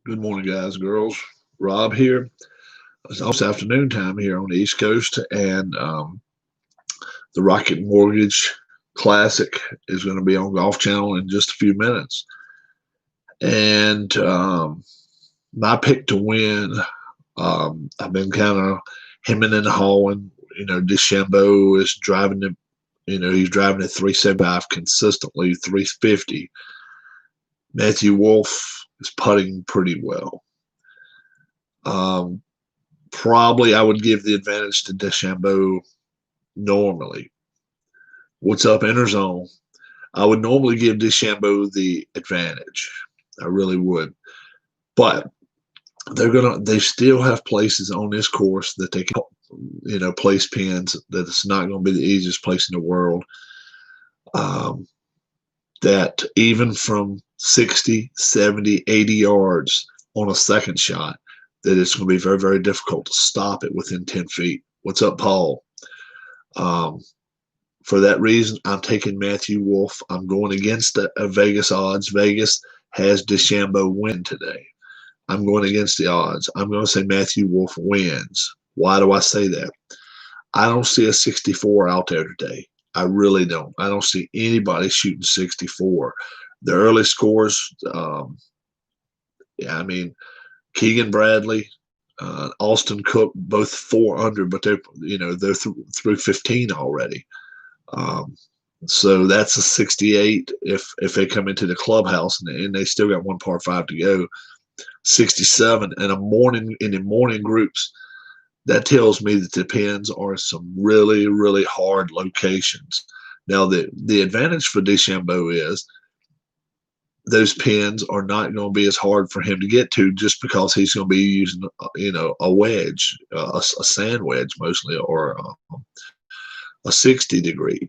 Good morning, guys, girls. Rob here. It's almost afternoon time here on the East Coast, and the Rocket Mortgage Classic is going to be on Golf Channel in just a few minutes. And my pick to win, I've been kind of hemming and hawing. DeChambeau is driving the, he's driving at 375 consistently, 350. Matthew Wolff is putting pretty well. Um, Probably I would give the advantage to DeChambeau normally. What's up, Interzone? I would normally give DeChambeau the advantage. I really would. But they still have places on this course that they can, place pins, that it's not going to be the easiest place in the world. That even from 60, 70, 80 yards on a second shot, that it's going to be very, very difficult to stop it within 10 feet. What's up, Paul? For that reason, I'm taking Matthew Wolff. I'm going against Vegas odds. Vegas has DeChambeau win today. I'm going against the odds. I'm going to say Matthew Wolff wins. Why do I say that? I don't see a 64 out there today. I really don't. I don't see anybody shooting 64. The early scores, Keegan Bradley, Austin Cook, both 4 under, but they're through 15 already. So that's a 68 if they come into the clubhouse and they still got one par 5 to go. 67 in the morning groups. That tells me that the pins are some really, really hard locations. Now, the advantage for DeChambeau is those pins are not going to be as hard for him to get to, just because he's going to be using, a wedge, a sand wedge mostly, or a 60 degree,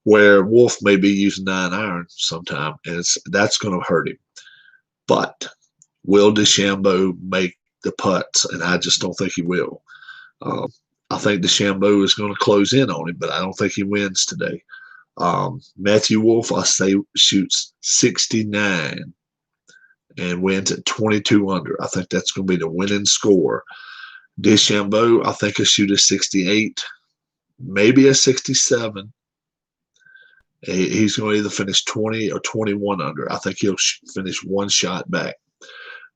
where Wolff may be using 9-iron sometime, and that's going to hurt him. But will DeChambeau make the putts? And I just don't think he will. I think DeChambeau is going to close in on him, but I don't think he wins today. Matthew Wolff, I say, shoots 69 and wins at 22 under. I think that's going to be the winning score. DeChambeau, I think he'll shoot a 68, maybe a 67. He's going to either finish 20 or 21 under. I think he'll finish one shot back.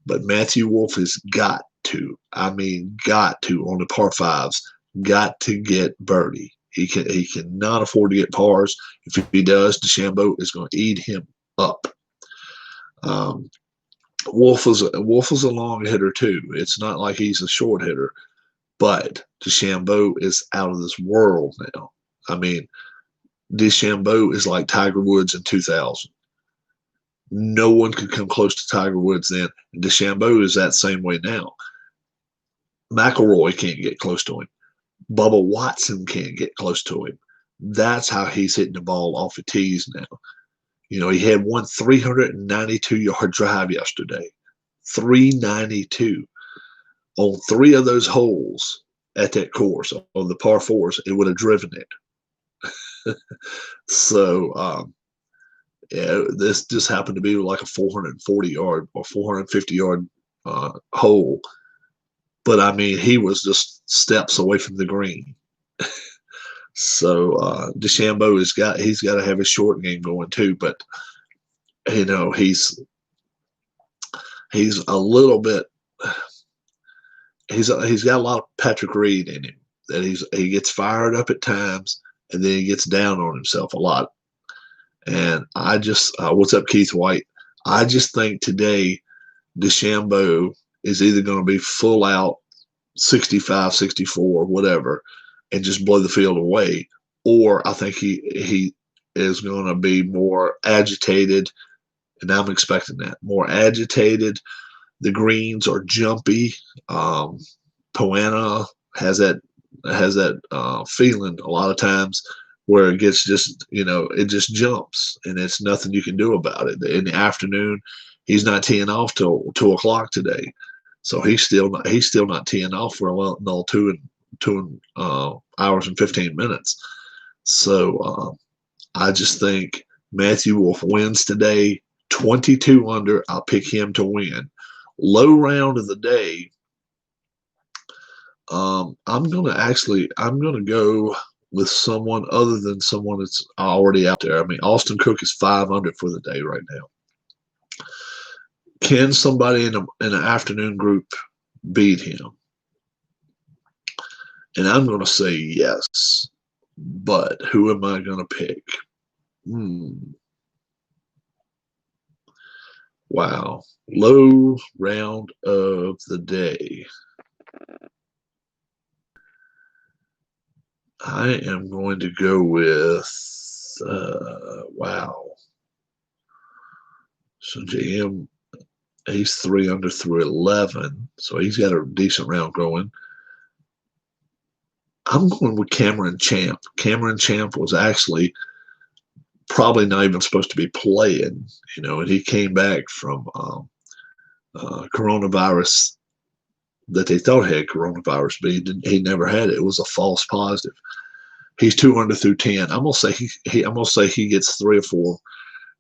But Matthew Wolff has got to on the par 5s, got to get birdie. He cannot afford to get pars. If he does, DeChambeau is going to eat him up. Wolff is a long hitter too. It's not like he's a short hitter, but DeChambeau is out of this world now. I mean, DeChambeau is like Tiger Woods in 2000. No one could come close to Tiger Woods then. And DeChambeau is that same way now. McIlroy can't get close to him. Bubba Watson can't get close to him. That's how he's hitting the ball off the tees now. He had one 392-yard drive yesterday. 392. On 3 of those holes at that course, on the par 4s, it would have driven it. So, this just happened to be like a 440-yard or 450-yard hole. But, I mean, he was just steps away from the green. So DeChambeau he's got to have his short game going too. But, he's a little bit – he's got a lot of Patrick Reed in him. That he gets fired up at times, and then he gets down on himself a lot. And I just what's up, Keith White? I just think today DeChambeau is either going to be full out 65, 64, whatever, and just blow the field away, or I think he is going to be more agitated, and I'm expecting that. More agitated. The greens are jumpy. Poana has that feeling a lot of times where it gets just, it just jumps, and it's nothing you can do about it. In the afternoon, he's not teeing off till 2 o'clock today, so he's still not teeing off for another 2 hours and 15 minutes. So I just think Matthew Wolff wins today, 22 under. I'll pick him to win. Low round of the day. I'm gonna go with someone other than someone that's already out there. I mean, Austin Cook is 500 for the day right now. Can somebody in an afternoon group beat him? And I'm going to say yes. But who am I going to pick? Wow. Low round of the day. I am going to go with, wow. So JM, he's 3 under through 11. So he's got a decent round going. I'm going with Cameron Champ. Cameron Champ was actually probably not even supposed to be playing, and he came back from coronavirus that they thought had coronavirus, but he never had it. It was a false positive. He's 2 under through 10. I'm gonna say he gets 3 or 4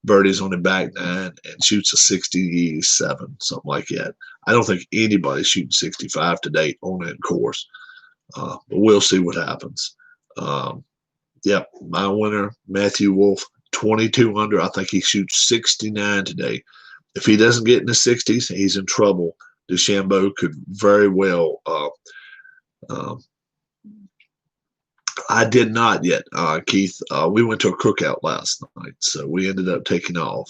birdies on the back nine and shoots a 67, something like that. I don't think anybody's shooting 65 to date on that course, but we'll see what happens. Yep, my winner, Matthew Wolff, 22 under. I think he shoots 69 today. If he doesn't get in the 60s, he's in trouble. DeChambeau could very well. I did not yet, Keith. We went to a cookout last night, so we ended up taking off.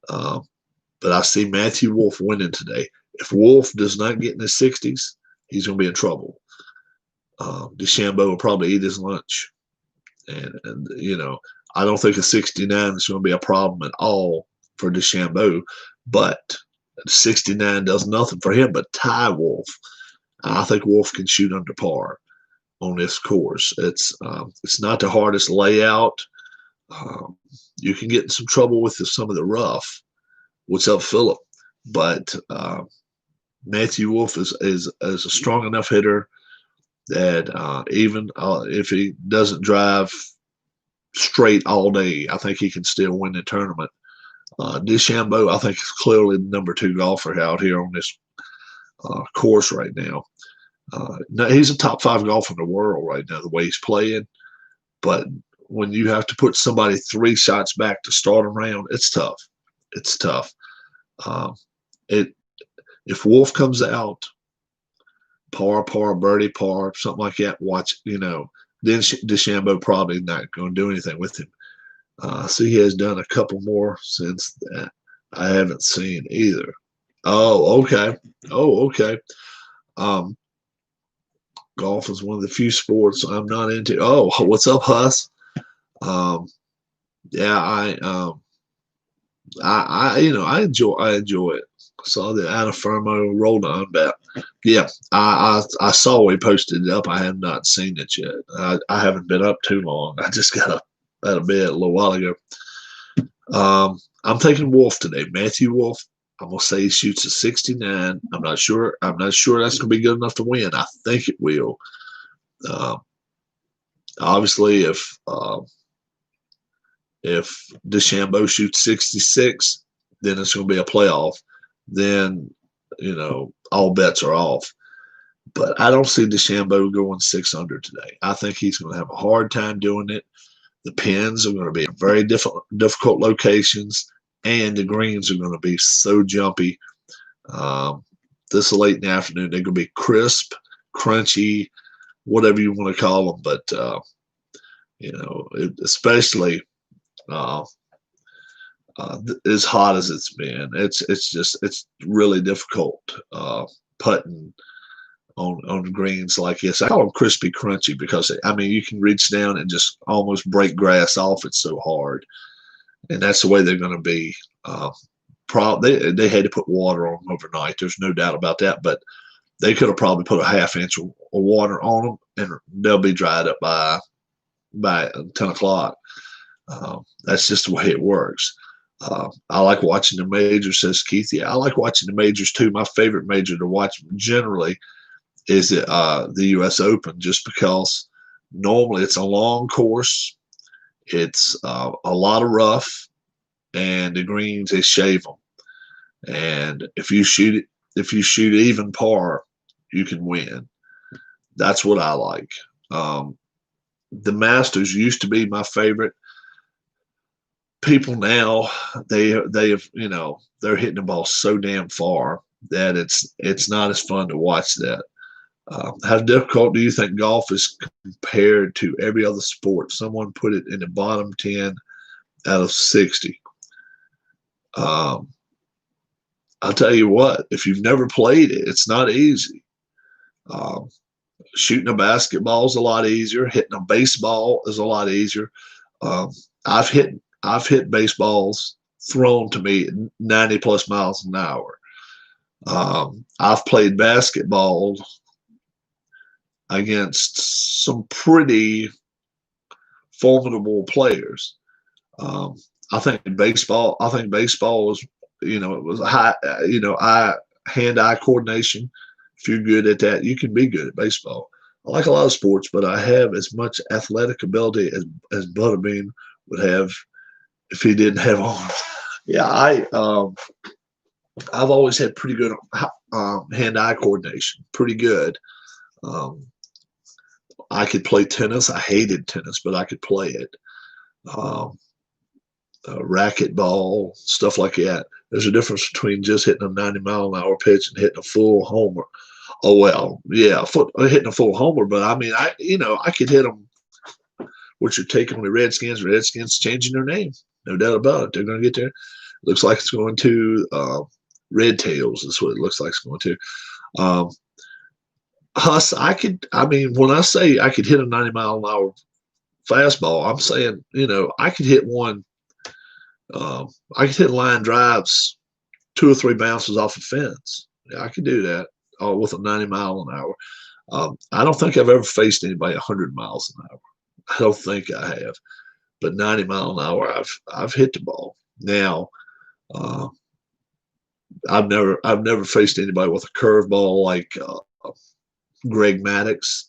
But I see Matthew Wolff winning today. If Wolff does not get in the 60s, he's going to be in trouble. DeChambeau will probably eat his lunch. And I don't think a 69 is going to be a problem at all for DeChambeau, but 69 does nothing for him but tie Wolff. I think Wolff can shoot under par on this course. It's not the hardest layout. You can get in some trouble with some of the rough. What's up, Philip? But Matthew Wolff is a strong enough hitter that even if he doesn't drive straight all day, I think he can still win the tournament. DeChambeau, I think, is clearly the number 2 golfer out here on this course right now. Now, he's a top 5 golfer in the world right now, the way he's playing. But when you have to put somebody 3 shots back to start a round, it's tough. It's tough. If Wolff comes out, par, birdie, par, something like that, watch, then DeChambeau probably not going to do anything with him. So he has done a couple more since that. I haven't seen either. Oh, okay. Golf is one of the few sports I'm not into. Oh, what's up, Huss? Yeah, I enjoy it. Saw the Anna Fermo rolled on bet. Yeah, I saw he posted it up. I have not seen it yet. I haven't been up too long. I just got up out of bed a little while ago. I'm taking Wolff today. Matthew Wolff. I'm gonna say he shoots a 69. I'm not sure that's gonna be good enough to win. I think it will. Obviously, if DeChambeau shoots 66, then it's gonna be a playoff. Then all bets are off. But I don't see DeChambeau going 6 under today. I think he's going to have a hard time doing it. The pins are going to be in very difficult locations, and the greens are going to be so jumpy. This late in the afternoon, they're going to be crisp, crunchy, whatever you want to call them. But especially as hot as it's been, it's really difficult putting on greens like this. I call them crispy crunchy because you can reach down and just almost break grass off. It's so hard, and that's the way they're going to be. They had to put water on them overnight. There's no doubt about that, but they could have probably put a ½ inch of water on them, and they'll be dried up by 10 o'clock. That's just the way it works. I like watching the majors, says Keith. Yeah, I like watching the majors too. My favorite major to watch generally is the U.S. Open, just because normally it's a long course. It's a lot of rough, and the greens, they shave them. And if you shoot it, if you shoot even par, you can win. That's what I like. The Masters used to be my favorite. People now, they have, they're hitting the ball so damn far that it's not as fun to watch that. How difficult do you think golf is compared to every other sport? Someone put it in the bottom 10 out of 60. I'll tell you what, if you've never played it, it's not easy. Um, Shooting a basketball is a lot easier. Hitting a baseball is a lot easier. Um, I've hit baseballs thrown to me at 90 plus miles an hour. I've played basketball against some pretty formidable players. Um, I think baseball is, it was high, hand-eye coordination. If you're good at that, you can be good at baseball. I like a lot of sports, but I have as much athletic ability as Butterbean would have if he didn't have arms. Yeah, I've always had pretty good hand-eye coordination, pretty good. Um, I could play tennis. I hated tennis, but I could play it. Um, Racquetball, stuff like that. There's a difference between just hitting a 90-mile-an-hour pitch and hitting a full homer. Oh well, yeah, hitting a full homer, but I mean, I could hit them. What you're taking on the Redskins? Redskins changing their name, no doubt about it. They're going to get there. Looks like it's going to Red Tails. That's what it looks like it's going to. Huss, when I say I could hit a 90-mile-an-hour fastball, I'm saying, I could hit one. I could hit line drives, 2 or 3 bounces off a fence. Yeah, I could do that with a 90 mile an hour. I don't think I've ever faced anybody 100 miles an hour. I don't think I have, but 90 mile an hour, I've hit the ball. Now, I've never faced anybody with a curveball like Greg Maddux.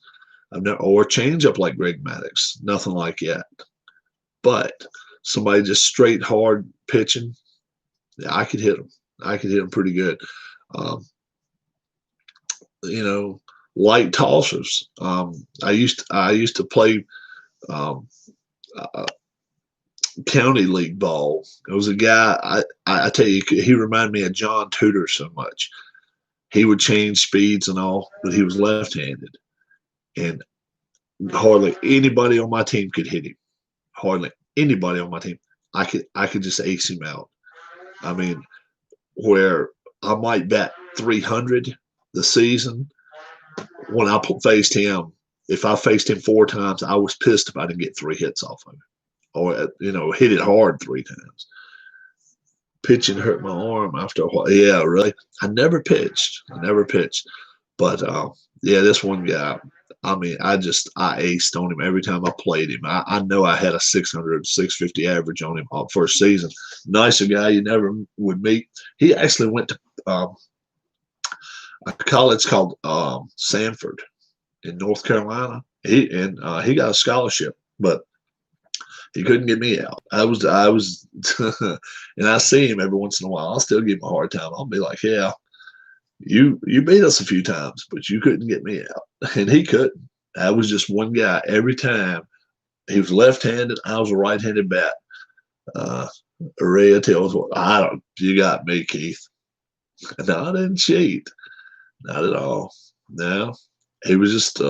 Or changeup like Greg Maddux. Nothing like that. But somebody just straight hard pitching, yeah, I could hit them. I could hit them pretty good. Light tossers. I used to play uh, county league ball. There was a guy. I tell you, he reminded me of John Tudor so much. He would change speeds and all, but he was left-handed, and hardly anybody on my team could hit him. Hardly anybody on my team. I could just ace him out. I mean, where I might bat 300 the season, when I faced him, if I faced him 4 times, I was pissed if I didn't get 3 hits off of him, or hit it hard 3 times. Pitching hurt my arm after a while. Yeah, really. I never pitched. But yeah, this one guy. I mean, I aced on him every time I played him. I know I had a 600, 650 average on him first season. Nicer guy you never would meet. He actually went to a college called Sanford in North Carolina. He got a scholarship, but he couldn't get me out. I was, and I see him every once in a while. I'll still give him a hard time. I'll be like, yeah, you beat us a few times, but you couldn't get me out. And he couldn't. I was just one guy every time. He was left-handed. I was a right-handed bat. Ray tells me, you got me, Keith. No, I didn't cheat. Not at all. No, he was just,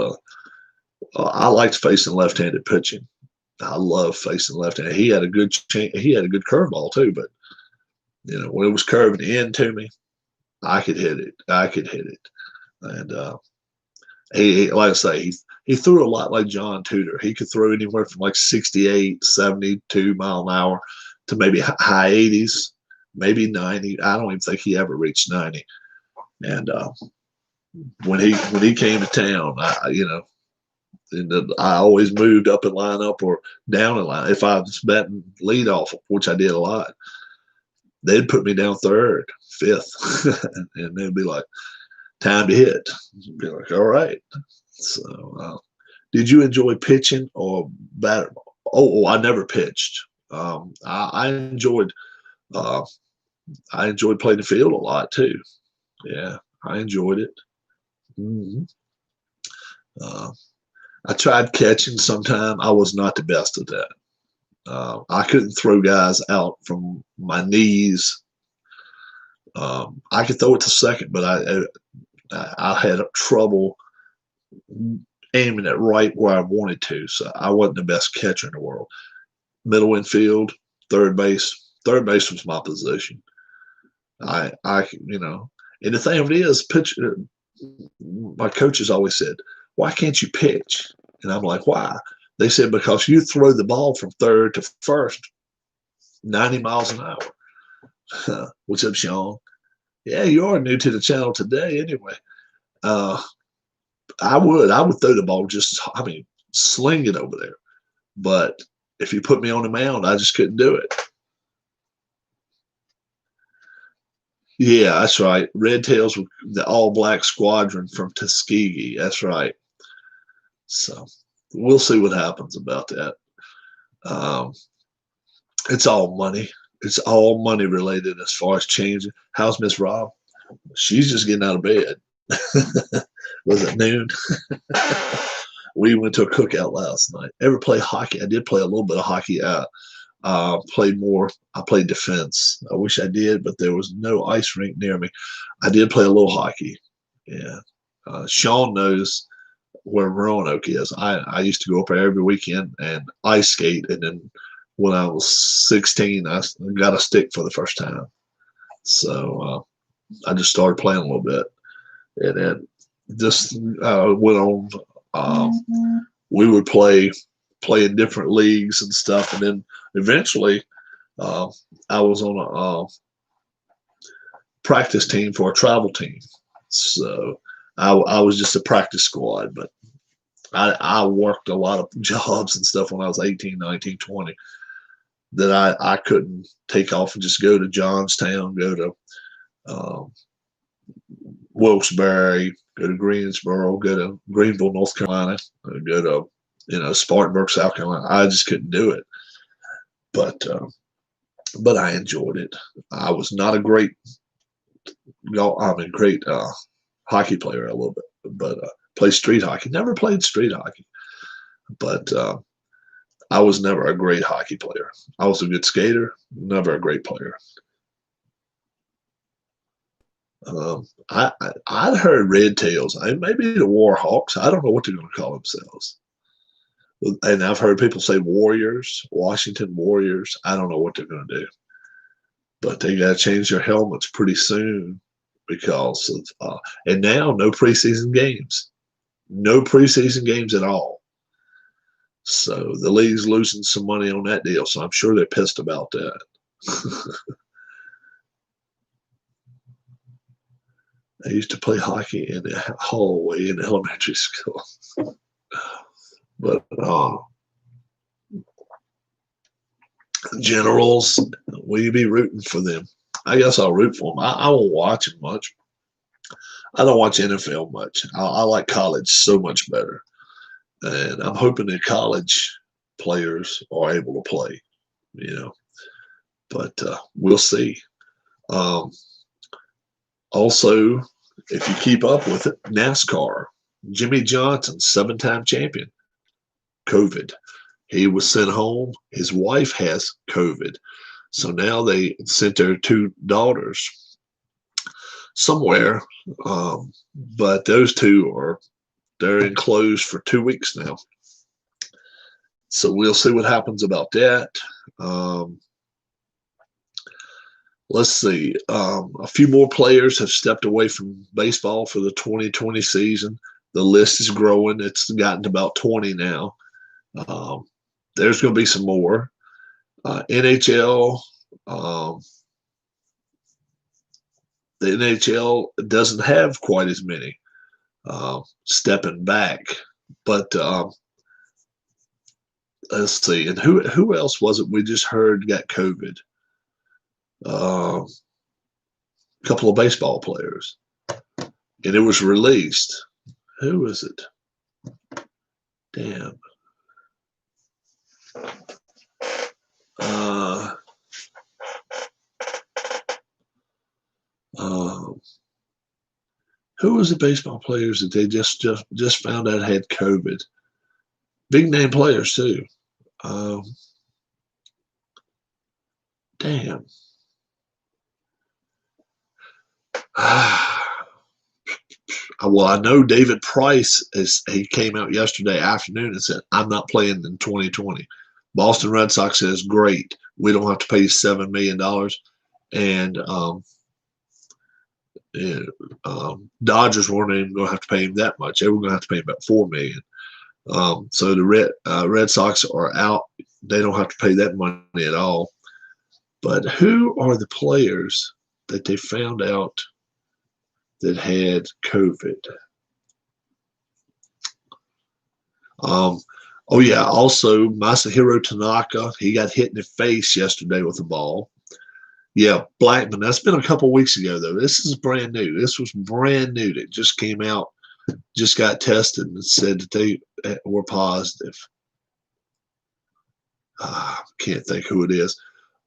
I liked facing left-handed pitching. I love facing left-handed. He had a good curveball too, but when it was curving in to me, I could hit it. And he, like I say, he threw a lot like John Tudor. He could throw anywhere from like 68, 72 mile an hour to maybe high 80s, maybe 90. I don't even think he ever reached 90. And when he came to town, I always moved up in lineup or down in line. If I was batting leadoff, which I did a lot, they'd put me down 3rd, 5th, and they'd be like, "Time to hit." I'd be like, "All right." So, did you enjoy pitching or batter? Oh, I never pitched. I enjoyed playing the field a lot too. Yeah, I enjoyed it. hmm Uh, I tried catching sometime. I was not the best at that. I couldn't throw guys out from my knees. I could throw it to second, but I had trouble aiming it right where I wanted to. So I wasn't the best catcher in the world. Middle infield, third base. Third base was my position. And the thing of it is, pitch. My coaches always said, "Why can't you pitch?" And I'm like, "Why?" They said, "Because you throw the ball from third to first, 90 miles an hour." What's up, Sean? Yeah, you are new to the channel today, anyway. Uh, I would throw the ball just, I mean, sling it over there. But if you put me on the mound, I just couldn't do it. Yeah, that's right. Red Tails, the all black squadron from Tuskegee. That's right. So we'll see what happens about that. Um, it's all money. It's all money related as far as changing. How's Miss Rob? She's just getting out of bed. Was it noon? We went to a cookout last night. Ever play hockey? I did play a little bit of hockey. Played more. I played defense. I wish I did, but there was no ice rink near me. I did play a little hockey. Yeah. Sean knows where Roanoke is. I used to go up there every weekend and ice skate. And then when I was 16, I got a stick for the first time. So I just started playing a little bit. And then just went on. We would play in different leagues and stuff. And then eventually uh, I was on a practice team for a travel team. So I was just a practice squad, but I worked a lot of jobs and stuff when I was 18, 19, 20 that I couldn't take off and just go to Johnstown, go to um, Wilkes-Barre, go to Greensboro, go to Greenville, North Carolina, go to Spartanburg, South Carolina. I just couldn't do it, but I enjoyed it. I was not a great great hockey player a little bit, but played street hockey. Never played street hockey, but I was never a great hockey player. I was a good skater, never a great player. I'd heard Red Tails, maybe the Warhawks. I don't know what they're going to call themselves. And I've heard people say Warriors, Washington Warriors. I don't know what they're going to do, but they got to change their helmets pretty soon because of and now no preseason games, no preseason games at all. So the league's losing some money on that deal. So I'm sure they're pissed about that. I used to play hockey in the hallway in elementary school, but Generals, will you be rooting for them? I guess I'll root for them. I won't watch them much. I don't watch NFL much. I like college so much better. And I'm hoping that college players are able to play, you know, but we'll see. Um, Also, if you keep up with it, NASCAR, Jimmy Johnson, 7-time champion, COVID. He was sent home. His wife has COVID. So now they sent their two daughters somewhere. But those two they're enclosed for 2 weeks now. So we'll see what happens about that. Let's see. A few more players have stepped away from baseball for the 2020 season. The list is growing. It's gotten to about 20 now. There's going to be some more. NHL. The NHL doesn't have quite as many stepping back, but let's see. And who else was it we just heard got COVID? A couple of baseball players, and it was released. Who was it? Damn. Who was the baseball players that they just found out had COVID? Big name players too. Um, damn. Well, I know David Price he came out yesterday afternoon and said, I'm not playing in 2020. Boston Red Sox says, great. We don't have to pay $7 million. And Dodgers weren't even going to have to pay him that much. They were going to have to pay him about $4 million. So the Red Sox are out. They don't have to pay that money at all. But who are the players that they found out that had COVID? Oh yeah, also Masahiro Tanaka, he got hit in the face yesterday with a ball. Yeah, Blackman, that's been a couple weeks ago though. This is brand new. This was brand new. It just came out, just got tested and said that they were positive. Can't think who it is.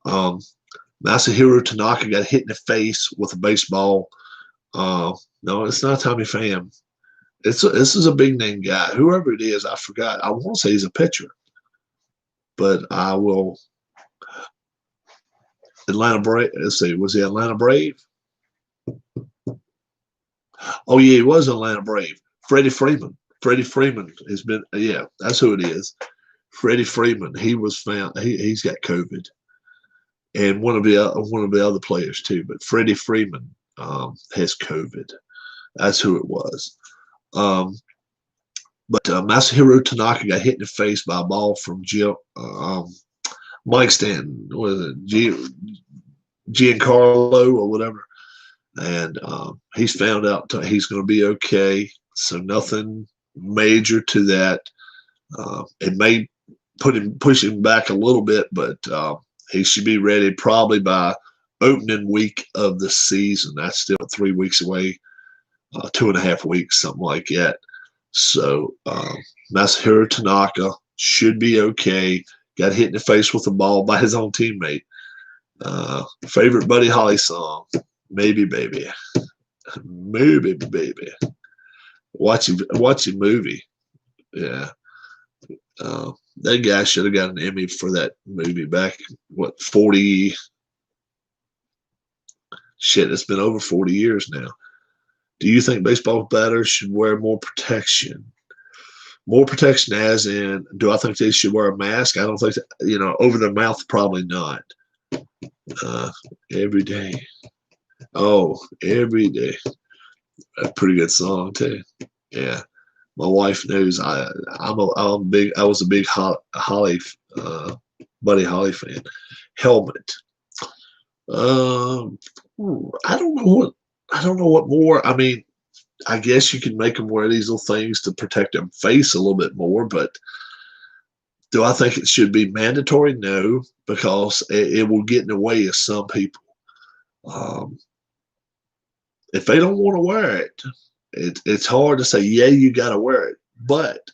Masahiro Tanaka got hit in the face with a baseball. No, it's not Tommy Pham. This is a big name guy. Whoever it is, I forgot. I won't say he's a pitcher, but I will. Atlanta Brave. Let's see. Was he Atlanta Brave? Oh yeah, he was Atlanta Brave. Freddie Freeman. Freddie Freeman has been. Yeah, that's who it is. Freddie Freeman. He was found. He's got COVID, and one of the other players too. But Freddie Freeman has COVID. That's who it was. But Masahiro Tanaka got hit in the face by a ball from Mike Stanton. Was it Giancarlo or whatever? And he's found out he's going to be okay. So nothing major to that. It may push him back a little bit, but he should be ready probably by opening week of the season. That's still 3 weeks away, 2.5 weeks, something like that. So Masahiro Tanaka should be okay. Got hit in the face with a ball by his own teammate. Favorite Buddy Holly song, Maybe Baby. Maybe Baby. Watch your movie. Yeah. That guy should have got an Emmy for that movie back, 40? Shit, it's been over 40 years now. Do you think baseball batters should wear more protection? More protection as in, do I think they should wear a mask? I don't think, over their mouth, probably not. Every day. Oh, every day. A pretty good song, too. Yeah. My wife knows I was a big Holly, Buddy Holly fan. Helmet. I don't know what more. I mean, I guess you can make them wear these little things to protect their face a little bit more, but do I think it should be mandatory? No, because it will get in the way of some people. If they don't want to wear it, it's hard to say, yeah, you got to wear it. But,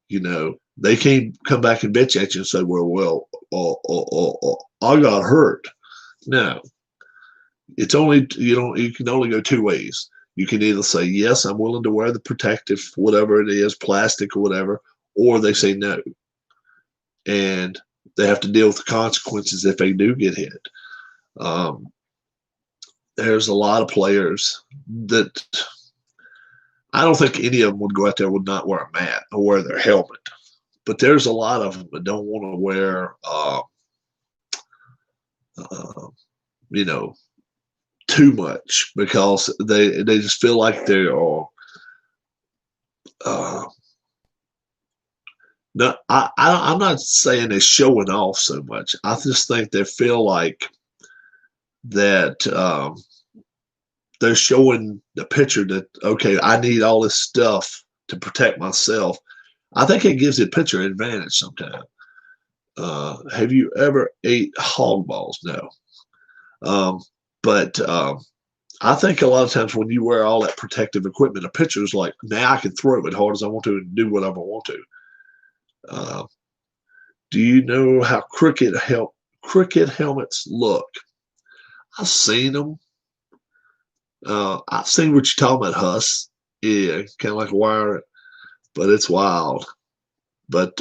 they can't come back and bitch at you and say, well, I got hurt. No. It's only, you can only go two ways. You can either say, yes, I'm willing to wear the protective, whatever it is, plastic or whatever, or they say no. And they have to deal with the consequences if they do get hit. There's a lot of players that I don't think any of them would go out there would not wear a mat or wear their helmet. But there's a lot of them that don't want to wear, too much because they just feel like they are. No, I'm not saying they're showing off so much. I just think they feel like that they're showing the picture that, okay, I need all this stuff to protect myself. I think it gives the pitcher an advantage sometimes. Have you ever ate hog balls? No. But I think a lot of times when you wear all that protective equipment, a pitcher's like, now I can throw it hard as I want to and do whatever I want to. Do you know how cricket helmets look? I've seen them. I see what you're talking about, Huss. Yeah, kind of like a wire, but it's wild. But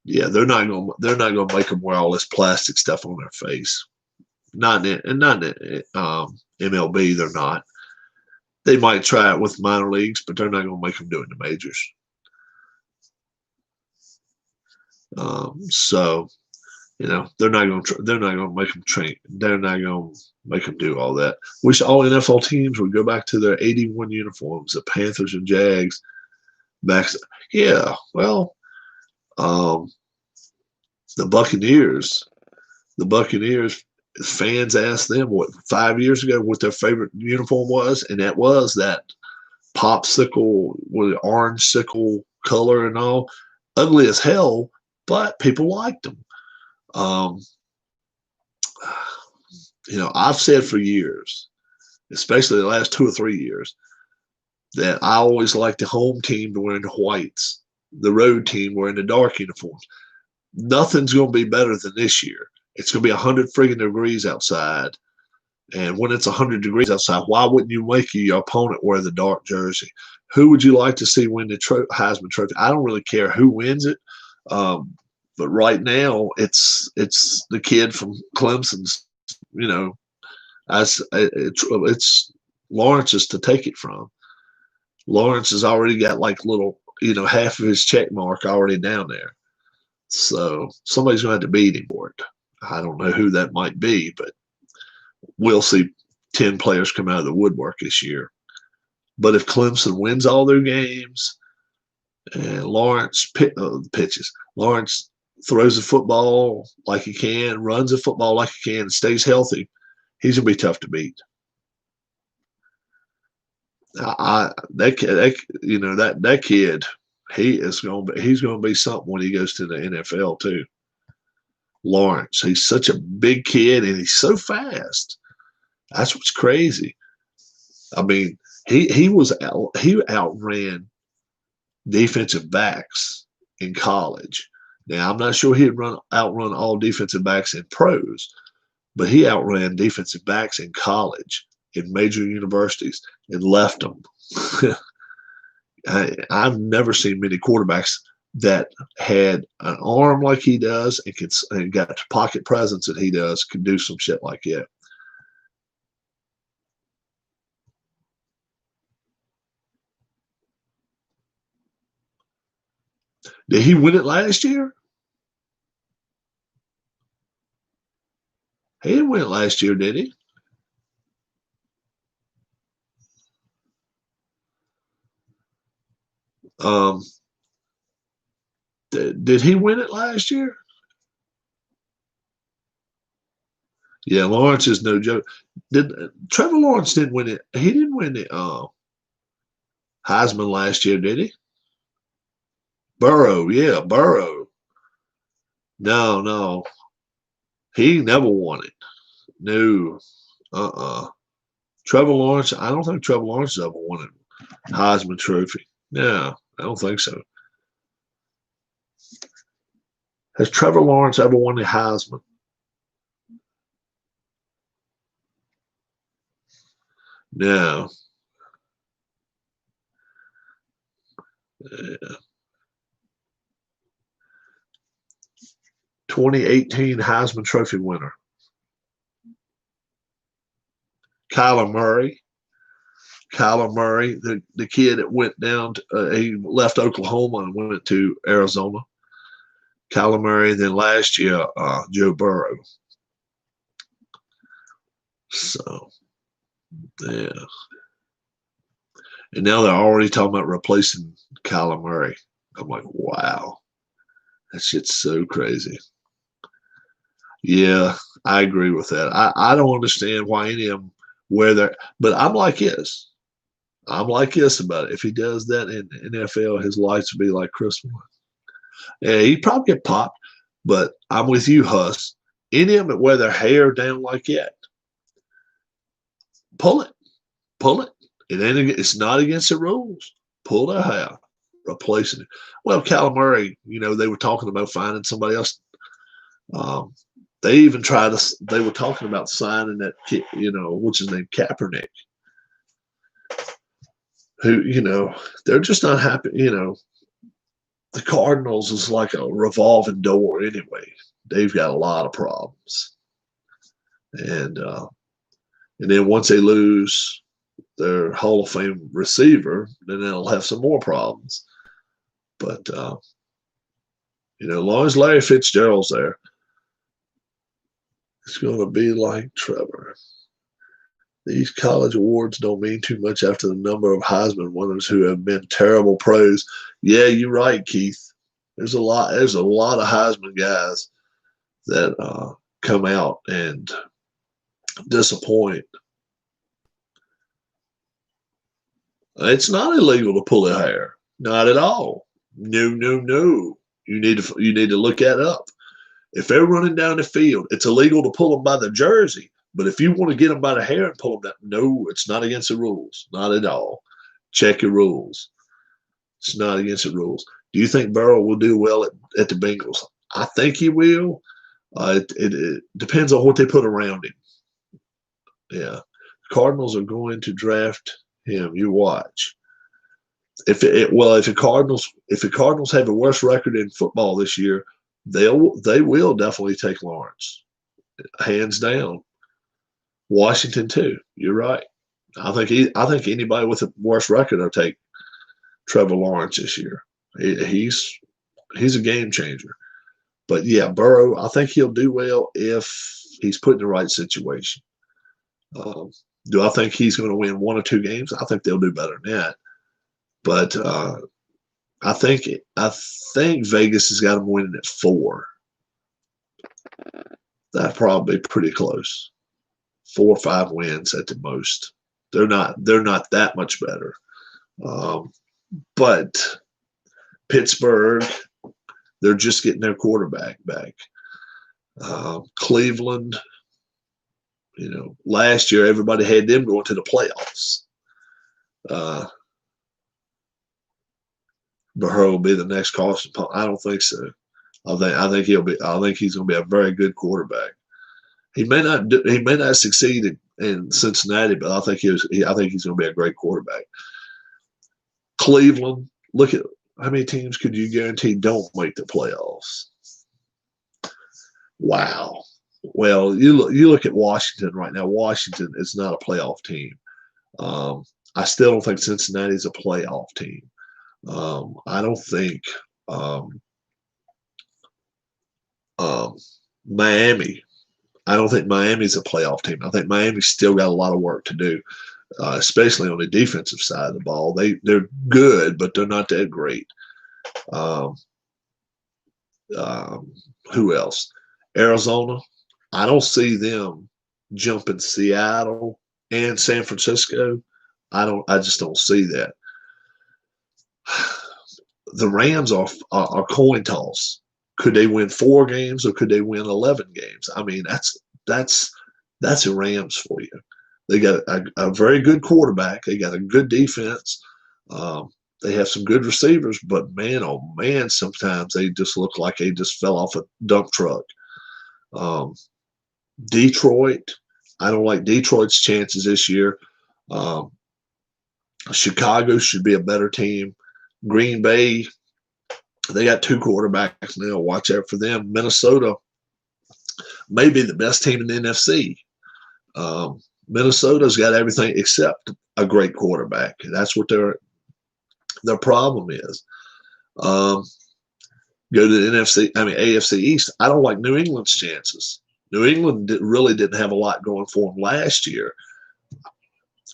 yeah, they're not gonna make them wear all this plastic stuff on their face. Not in MLB. They're not. They might try it with minor leagues, but they're not gonna make them do it in the majors. So they're not gonna make them train. They're not gonna make them do all that. Wish all NFL teams would go back to their '81 uniforms. The Panthers and Jags. Back, yeah. Well, um, the Buccaneers. The Buccaneers fans asked them 5 years ago what their favorite uniform was, and that was that popsicle with orange sickle color and all. Ugly as hell, but people liked them. Um, I've said for years, especially the last 2 or 3 years, that I always like the home team to wear the whites, the road team wearing the dark uniforms. Nothing's going to be better than this year. It's going to be 100 friggin' degrees outside. And when it's 100 degrees outside, why wouldn't you make your opponent wear the dark jersey? Who would you like to see win the Heisman Trophy? I don't really care who wins it. But right now, it's the kid from Clemson's, it's Lawrence's to take it from. Lawrence has already got like little, half of his check mark already down there. So somebody's going to have to beat him for it. I don't know who that might be, but we'll see 10 players come out of the woodwork this year. But if Clemson wins all their games and Lawrence pitches, Lawrence throws the football like he can, runs the football like he can, and stays healthy, he's going to be tough to beat. That kid, he's going to be something when he goes to the NFL too. Lawrence, he's such a big kid and he's so fast. That's what's crazy. I mean, he outran defensive backs in college. Now I'm not sure he'd outrun all defensive backs in pros, but he outran defensive backs in college in major universities and left them. I've never seen many quarterbacks that had an arm like he does and got pocket presence that he does, can do some shit like that. Did he win it last year? He didn't win it last year, did he? Did he win it last year? Yeah, Lawrence is no joke. Trevor Lawrence didn't win it? He didn't win the Heisman last year, did he? Burrow, yeah, Burrow. No, he never won it. No, Trevor Lawrence. I don't think Trevor Lawrence has ever won a Heisman Trophy. No, I don't think so. Has Trevor Lawrence ever won the Heisman? No. Yeah. 2018 Heisman Trophy winner. Kyler Murray. Kyler Murray, the kid that went down, he left Oklahoma and went to Arizona. Kyler Murray, then last year, Joe Burrow. So, yeah. And now they're already talking about replacing Kyler Murray. I'm like, wow. That shit's so crazy. Yeah, I agree with that. I don't understand why any of them wear their, but I'm like this. I'm like this about it. If he does that in NFL, his lights would be like Christmas. Yeah, he'd probably get popped, but I'm with you, Huss. Any of them that wear their hair down like that, pull it. Pull it. It's not against the rules. Pull their hair, replacing it. Well, Kyler Murray, they were talking about finding somebody else. They even tried to. They were talking about signing that kid, what's his name, Kaepernick. who, they're just not happy. The Cardinals is like a revolving door anyway. They've got a lot of problems. And then once they lose their Hall of Fame receiver, then they'll have some more problems. But as long as Larry Fitzgerald's there, it's going to be like Trevor. These college awards don't mean too much after the number of Heisman winners who have been terrible pros. Yeah, you're right, Keith. There's a lot. There's a lot of Heisman guys that come out and disappoint. It's not illegal to pull a hair, not at all. No, no, no. You need to look that up. If they're running down the field, it's illegal to pull them by the jersey. But if you want to get them by the hair and pull them down, no, it's not against the rules. Not at all. Check your rules. It's not against the rules. Do you think Burrow will do well at the Bengals? I think he will. It depends on what they put around him. Yeah. Cardinals are going to draft him. You watch. If the Cardinals have a worse record in football this year, they will definitely take Lawrence, hands down. Washington too. You're right. I think anybody with a worse record will take Trevor Lawrence this year. He's a game changer. But yeah, Burrow, I think he'll do well if he's put in the right situation. Do I think he's going to win 1 or 2 games? I think they'll do better than that. But I think Vegas has got him winning at 4. That's probably pretty close. 4 or 5 wins at the most. They're not that much better. But Pittsburgh, they're just getting their quarterback back. Cleveland, last year everybody had them going to the playoffs. Burrow will be the next Carson Palmer. I don't think so. I think he's going to be a very good quarterback. He may not succeed in Cincinnati, but I think he's going to be a great quarterback. Cleveland, look at how many teams could you guarantee don't make the playoffs? Wow. Well, you look at Washington right now. Washington is not a playoff team. I still don't think Cincinnati is a playoff team. I don't think Miami. I don't think Miami's a playoff team. I think Miami's still got a lot of work to do, especially on the defensive side of the ball. They're good, but they're not that great. Who else? Arizona. I don't see them jumping Seattle and San Francisco. I just don't see that. The Rams are coin toss. Could they win 4 games or could they win 11 games? I mean, that's the Rams for you. They got a very good quarterback. They got a good defense. They have some good receivers, but man, oh man, sometimes they just look like they just fell off a dump truck. Detroit, I don't like Detroit's chances this year. Chicago should be a better team. Green Bay, they got 2 quarterbacks now. Watch out for them. Minnesota may be the best team in the NFC. Minnesota's got everything except a great quarterback. That's what their problem is. Go to the AFC East. I don't like New England's chances. New England really didn't have a lot going for them last year.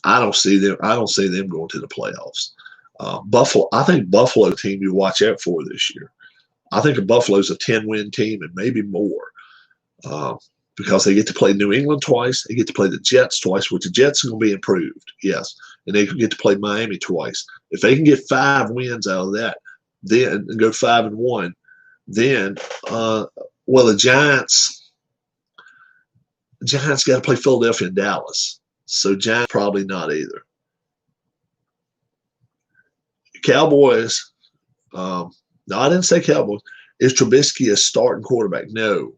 I don't see them going to the playoffs. Buffalo, I think Buffalo is a team you watch out for this year. I think Buffalo's a 10-win team and maybe more because they get to play New England twice. They get to play the Jets twice, which the Jets are going to be improved, yes. And they can get to play Miami twice. If they can get 5 wins out of that, then and go 5-1, then the Giants got to play Philadelphia and Dallas. So Giants probably not either. Cowboys. No, I didn't say Cowboys. Is Trubisky a starting quarterback? No.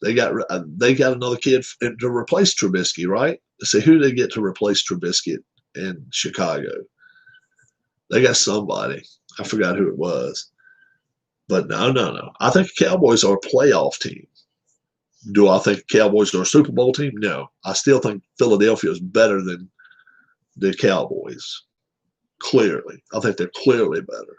They got another kid to replace Trubisky, right? See, who they get to replace Trubisky in Chicago? They got somebody. I forgot who it was. But no. I think the Cowboys are a playoff team. Do I think the Cowboys are a Super Bowl team? No. I still think Philadelphia is better than the Cowboys. Clearly. I think they're clearly better.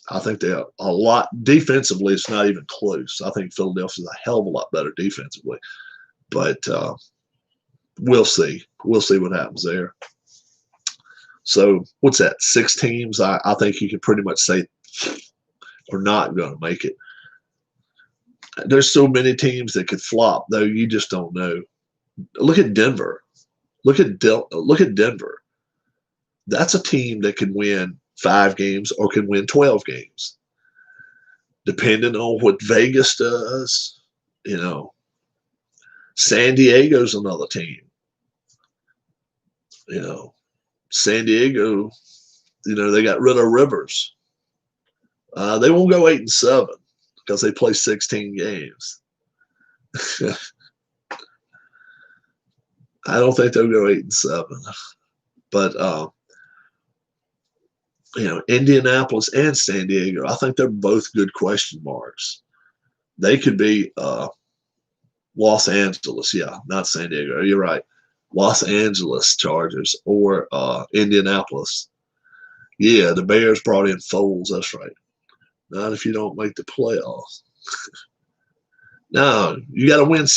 I think they're a lot defensively. It's not even close. I think Philadelphia's a hell of a lot better defensively. But we'll see. We'll see what happens there. So what's that? 6 teams. I think you can pretty much say are not going to make it. There's so many teams that could flop, though. You just don't know. Look at Denver. Look at Denver. That's a team that can win 5 games or can win 12 games, depending on what Vegas does. You know, San Diego's another team. You know, San Diego, they got rid of Rivers. They won't go 8-7 because they play 16 games. I don't think they'll go 8-7, but Indianapolis and San Diego, I think they're both good question marks. They could be Los Angeles, not San Diego. You're right. Los Angeles Chargers or Indianapolis. Yeah, the Bears brought in Foles. That's right. Not if you don't make the playoffs. No, you got to win.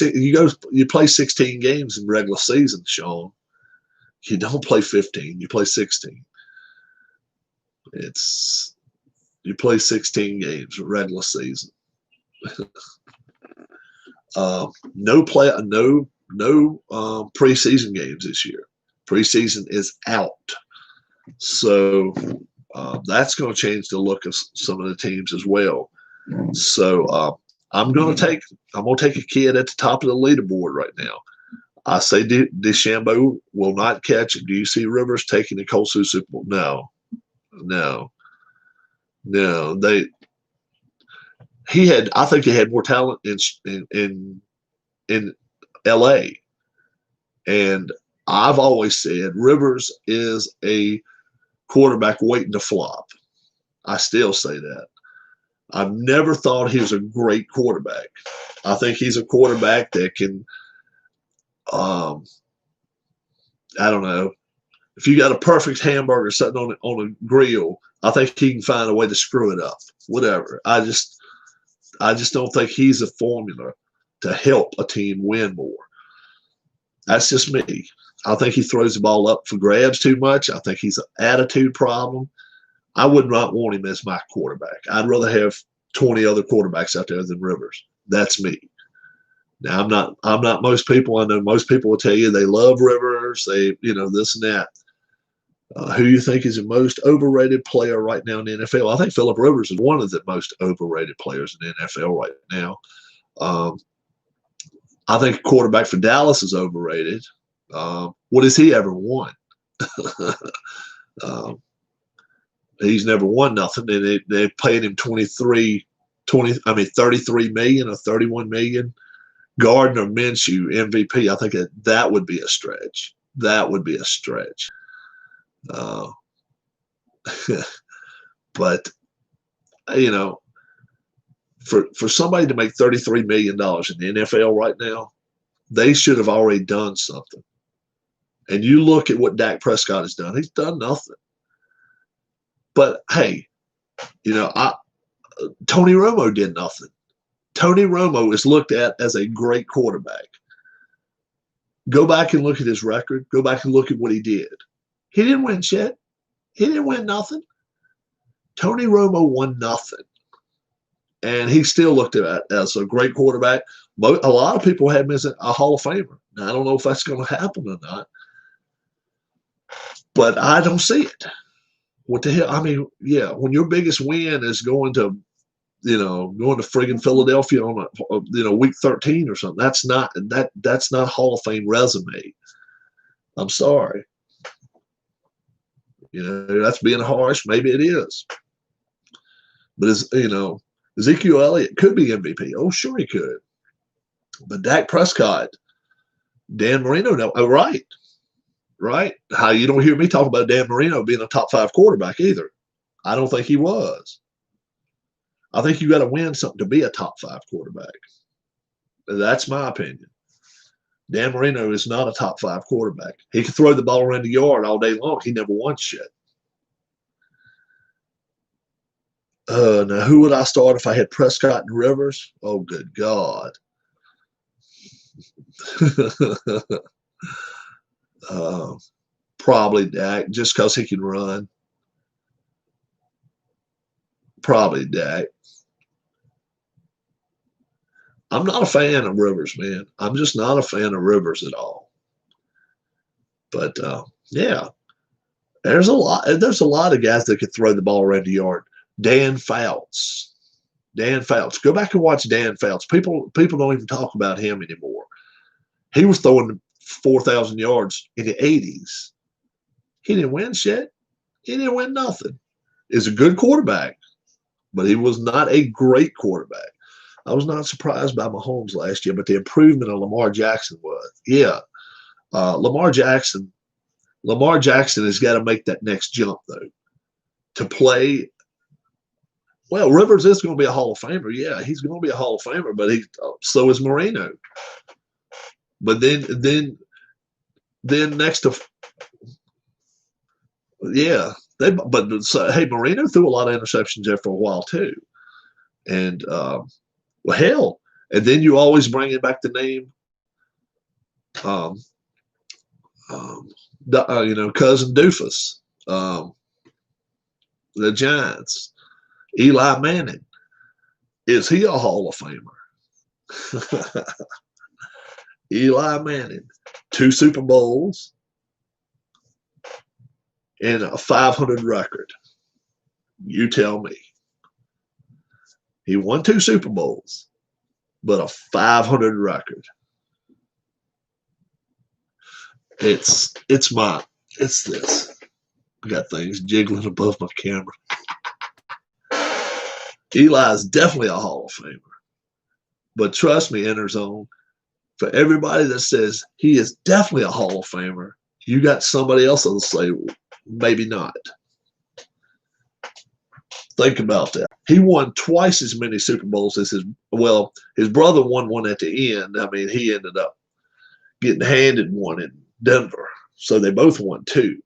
You play 16 games in regular season, Sean. You don't play 15. You play 16. You play 16 games regular season. No preseason games this year. Preseason is out. So that's going to change the look of some of the teams as well. So I'm going to take a kid at the top of the leaderboard right now. I say DeChambeau will not catch it. Do you see Rivers taking the Colts to the Super Bowl? No. I think he had more talent in LA. And I've always said Rivers is a quarterback waiting to flop. I still say that. I've never thought he was a great quarterback. I think he's a quarterback that can, I don't know, if you got a perfect hamburger sitting on a grill, I think he can find a way to screw it up. Whatever. I just don't think he's a formula to help a team win more. That's just me. I think he throws the ball up for grabs too much. I think he's an attitude problem. I would not want him as my quarterback. I'd rather have 20 other quarterbacks out there than Rivers. That's me. Now, I'm not most people. I know most people will tell you they love Rivers. They, this and that. Who you think is the most overrated player right now in the NFL? I think Philip Rivers is one of the most overrated players in the NFL right now. I think quarterback for Dallas is overrated. What has he ever won? He's never won nothing, and they paid him 33 million or 31 million. Gardner Minshew MVP. I think that would be a stretch. That would be a stretch. But for somebody to make $33 million in the NFL right now, they should have already done something. And you look at what Dak Prescott has done; he's done nothing. But hey, Tony Romo did nothing. Tony Romo is looked at as a great quarterback. Go back and look at his record. Go back and look at what he did. He didn't win shit. He didn't win nothing. Tony Romo won nothing. And he still looked at as a great quarterback. A lot of people have him as a Hall of Famer. Now, I don't know if that's going to happen or not. But I don't see it. What the hell? I mean, yeah, when your biggest win is going to friggin' Philadelphia on week 13 or something, that's not Hall of Fame resume. I'm sorry. That's being harsh. Maybe it is. But Ezekiel Elliott could be MVP. Oh, sure he could. But Dak Prescott, Dan Marino, no, oh, right, right. How you don't hear me talk about Dan Marino being a top 5 quarterback either. I don't think he was. I think you got to win something to be a top 5 quarterback. That's my opinion. Dan Marino is not a top 5 quarterback. He can throw the ball around the yard all day long. He never won shit. Now, who would I start if I had Prescott and Rivers? Oh, good God. uh, Probably Dak, just because he can run. Probably Dak. I'm not a fan of Rivers, man. I'm just not a fan of Rivers at all. But yeah, there's a lot. There's a lot of guys that could throw the ball around the yard. Dan Fouts. Dan Fouts. Go back and watch Dan Fouts. People don't even talk about him anymore. He was throwing 4,000 yards in the 80s. He didn't win shit. He didn't win nothing. He's a good quarterback, but he was not a great quarterback. I was not surprised by Mahomes last year, but the improvement of Lamar Jackson was. Yeah. Lamar Jackson has got to make that next jump, though, to play. Well, Rivers is going to be a Hall of Famer. Yeah, he's going to be a Hall of Famer, but so is Marino. But then next to, yeah, hey, Marino threw a lot of interceptions there for a while too, and well, hell, and then you always bring it back the name, Cousin Doofus, the Giants, Eli Manning. Is he a Hall of Famer? Eli Manning, 2 Super Bowls and a 500 record. You tell me. He won 2 Super Bowls, but a 500 record. It's this. I got things jiggling above my camera. Eli is definitely a Hall of Famer. But trust me, Interzone, for everybody that says he is definitely a Hall of Famer, you got somebody else that'll say maybe not. Think about that. He won twice as many Super Bowls as his brother won one at the end. I mean, he ended up getting handed one in Denver. So they both won 2.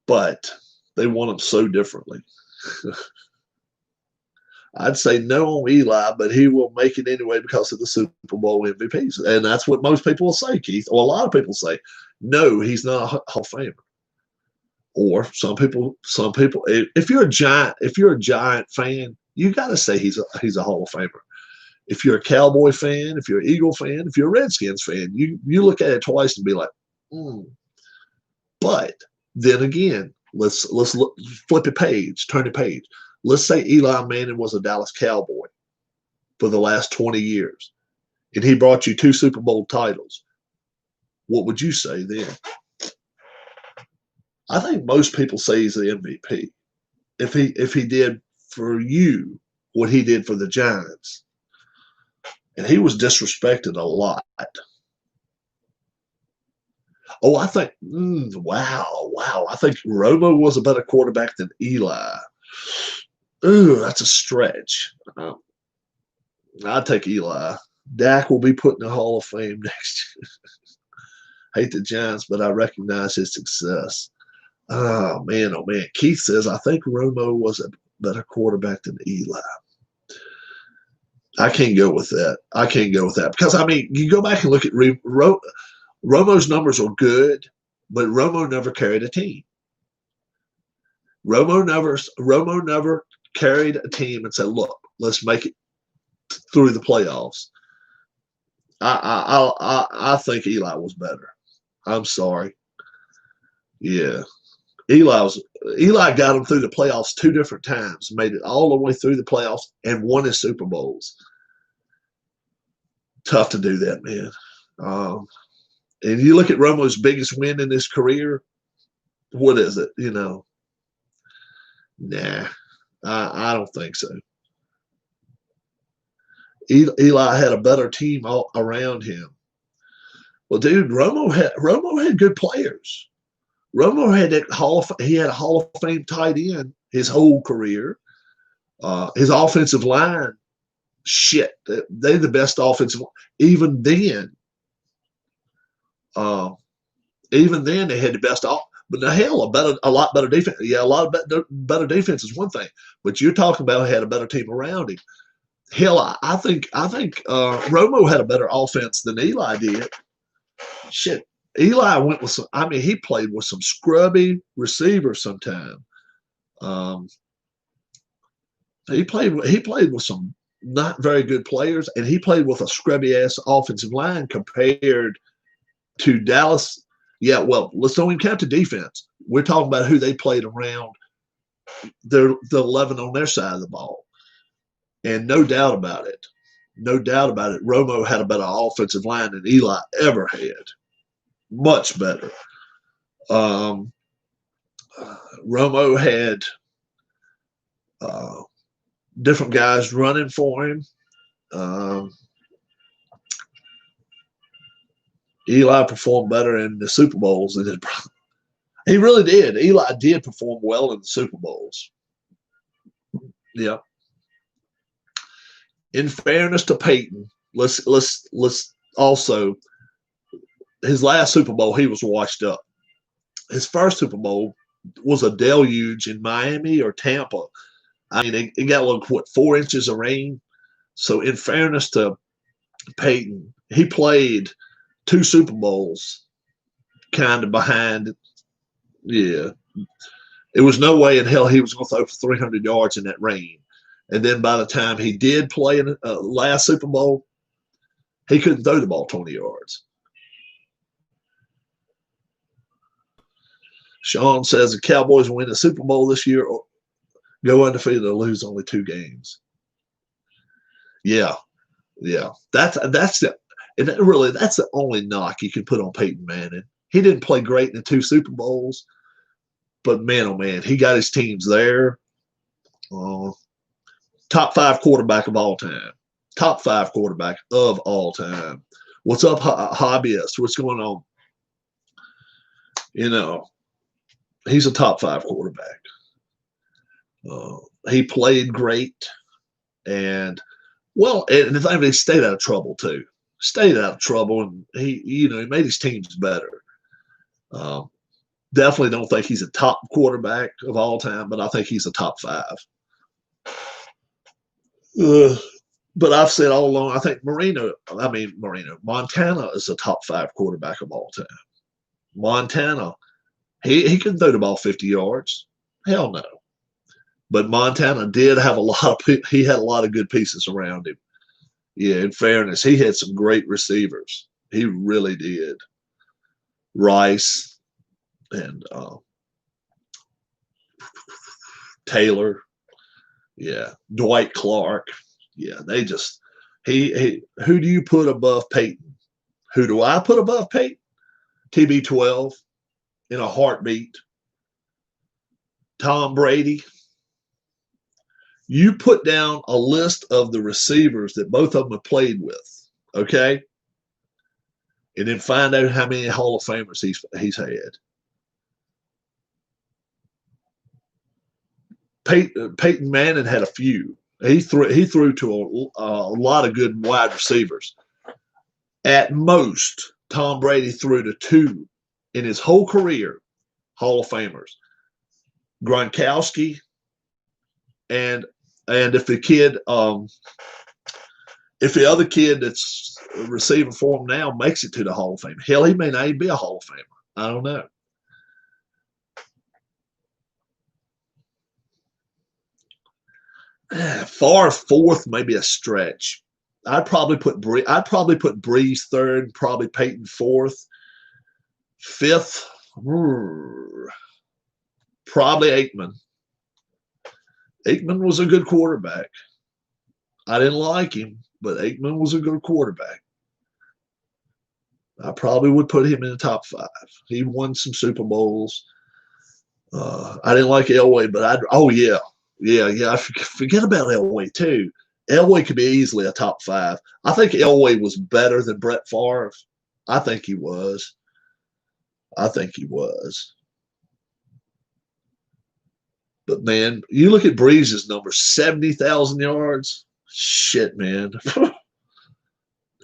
But they won them so differently. I'd say no on Eli, but he will make it anyway because of the Super Bowl MVPs. And that's what most people will say, Keith, or a lot of people say. No, he's not a Hall of Famer. Or some people, if you're a Giant fan, you got to say he's a Hall of Famer. If you're a Cowboy fan, if you're an Eagle fan, if you're a Redskins fan, you look at it twice and be like, But then again, let's flip a page, turn a page. Let's say Eli Manning was a Dallas Cowboy for the last 20 years, and he brought you 2 Super Bowl titles. What would you say then? I think most people say he's the MVP. If he did for you what he did for the Giants, and he was disrespected a lot. Oh, I think, wow. I think Romo was a better quarterback than Eli. Ooh, that's a stretch. I'd take Eli. Dak will be put in the Hall of Fame next year. Hate the Giants, but I recognize his success. Oh, man. Keith says, I think Romo was a better quarterback than Eli. I can't go with that. Because, I mean, you go back and look at Romo's numbers are good, but Romo never carried a team. Romo never carried a team and said, look, let's make it through the playoffs. I think Eli was better. I'm sorry. Yeah. Eli got him through the playoffs 2 different times, made it all the way through the playoffs, and won his Super Bowls. Tough to do that, man. And you look at Romo's biggest win in his career, what is it? Nah, I don't think so. Eli had a better team all around him. Well, dude, Romo had good players. Romo had he had a Hall of Fame tight end his whole career. His offensive line, shit, they're the best offensive. Even then, uh, even then they had the best off. But the hell, a lot better defense. Yeah, a lot of better defense is one thing, but you're talking about had a better team around him. Hell, I think Romo had a better offense than Eli did. Shit, Eli went with some. I mean, he played with some scrubby receivers sometime. Um, he played with some not very good players, and he played with a scrubby ass offensive line compared to Dallas. Yeah, well, let's don't even count the defense. We're talking about who they played around. The 11 on their side of the ball, and no doubt about it. Romo had a better offensive line than Eli ever had. Much better. Romo had different guys running for him. Eli performed better in the Super Bowls than he really did. Eli did perform well in the Super Bowls. Yeah. In fairness to Peyton, let's also, his last Super Bowl he was washed up. His first Super Bowl was a deluge in Miami or Tampa. I mean, it got like 4 inches of rain. So in fairness to Peyton, he played 2 Super Bowls kind of behind. Yeah. It was no way in hell he was going to throw for 300 yards in that rain. And then by the time he did play in last Super Bowl, he couldn't throw the ball 20 yards. Sean says the Cowboys win the Super Bowl this year or go undefeated or lose only 2 games. Yeah. That's the only knock you can put on Peyton Manning. He didn't play great in the 2 Super Bowls, but man, oh man, he got his teams there. Top 5 quarterback of all time. Top 5 quarterback of all time. What's up, hobbyist? What's going on? You know, he's a top 5 quarterback. He played great, and the thing, he stayed out of trouble too. And he made his teams better. Definitely don't think he's a top quarterback of all time, but I think he's a top 5. But I've said all along, I think Montana is a top 5 quarterback of all time. Montana, he can throw the ball 50 yards. Hell no. But Montana did have he had a lot of good pieces around him. Yeah, in fairness, he had some great receivers. He really did. Rice and Taylor. Yeah. Dwight Clark. Yeah, they just who do you put above Peyton? Who do I put above Peyton? TB12 in a heartbeat. Tom Brady. You put down a list of the receivers that both of them have played with, okay? And then find out how many Hall of Famers he's had. Peyton Manning had a few. He threw to a lot of good wide receivers. At most, Tom Brady threw to 2 in his whole career, Hall of Famers. Gronkowski and if the other kid that's receiving for him now makes it to the Hall of Fame, hell, he may not even be a Hall of Famer. I don't know. Far 4th, maybe a stretch. I'd probably put Brees 3rd, probably Peyton 4th. 5th, probably Aikman. Aikman was a good quarterback. I didn't like him, but Aikman was a good quarterback. I probably would put him in the top 5. He won some Super Bowls. I didn't like Elway, but I forget about Elway too. Elway could be easily a top 5. I think Elway was better than Brett Favre. I think he was. I think he was. But man, you look at Breeze's number, 70,000 yards. Shit, man.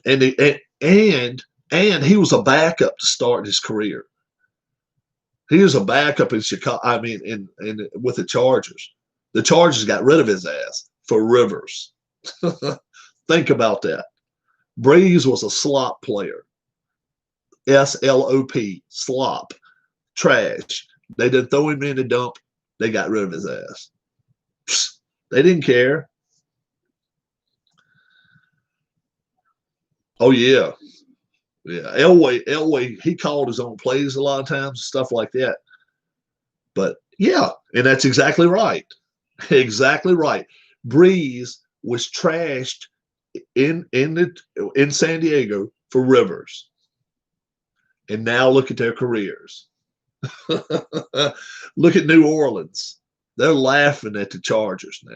and he was a backup to start his career. He was a backup in Chicago. I mean, in with the Chargers. The Chargers got rid of his ass for Rivers. Think about that. Breeze was a slop player. SLOP, slop, trash. They didn't throw him in the dump. They got rid of his ass. Psst, they didn't care. Oh yeah, yeah. Elway, he called his own plays a lot of times, stuff like that. But yeah, and that's exactly right. Exactly right. Breeze was trashed in San Diego for Rivers, and now look at their careers. Look at New Orleans. They're laughing at the Chargers now.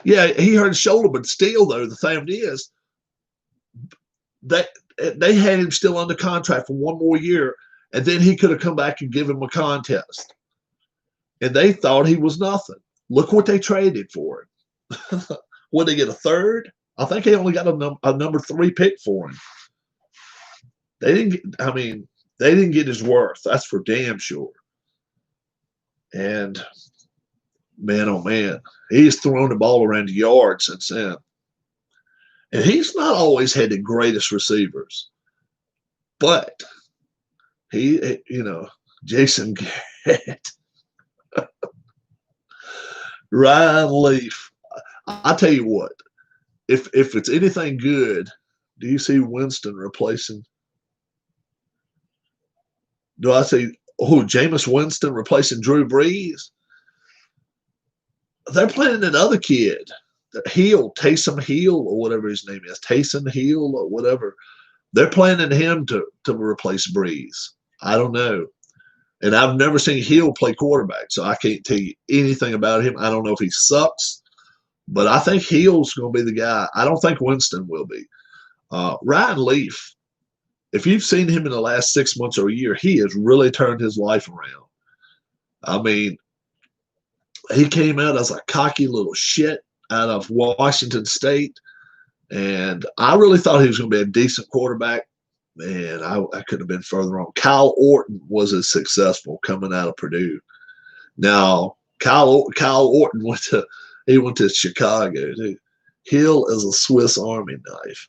Yeah, he hurt his shoulder, but still, though, the thing is, they had him still under contract for one more year, and then he could have come back and give him a contest. And they thought he was nothing. Look what they traded for him. Would they get a third? I think they only got a number 3 pick for him. They didn't get his worth. That's for damn sure. And man, oh man, he's thrown the ball around the yard since then. And he's not always had the greatest receivers, but he, Jason Garrett, Ryan Leaf. I tell you what, if it's anything good, do you see Winston replacing? Do I see Jameis Winston replacing Drew Brees? They're playing that other kid, Taysom Hill or whatever his name is, Taysom Hill or whatever. They're planning him to replace Brees. I don't know. And I've never seen Hill play quarterback, so I can't tell you anything about him. I don't know if he sucks, but I think Hill's going to be the guy. I don't think Winston will be. Ryan Leaf, if you've seen him in the last 6 months or a year, he has really turned his life around. I mean, he came out as a cocky little shit out of Washington State, and I really thought he was going to be a decent quarterback. Man, I could have been further wrong. Kyle Orton was as successful coming out of Purdue. Now, Kyle Orton went to Chicago. Dude. Hill is a Swiss Army knife.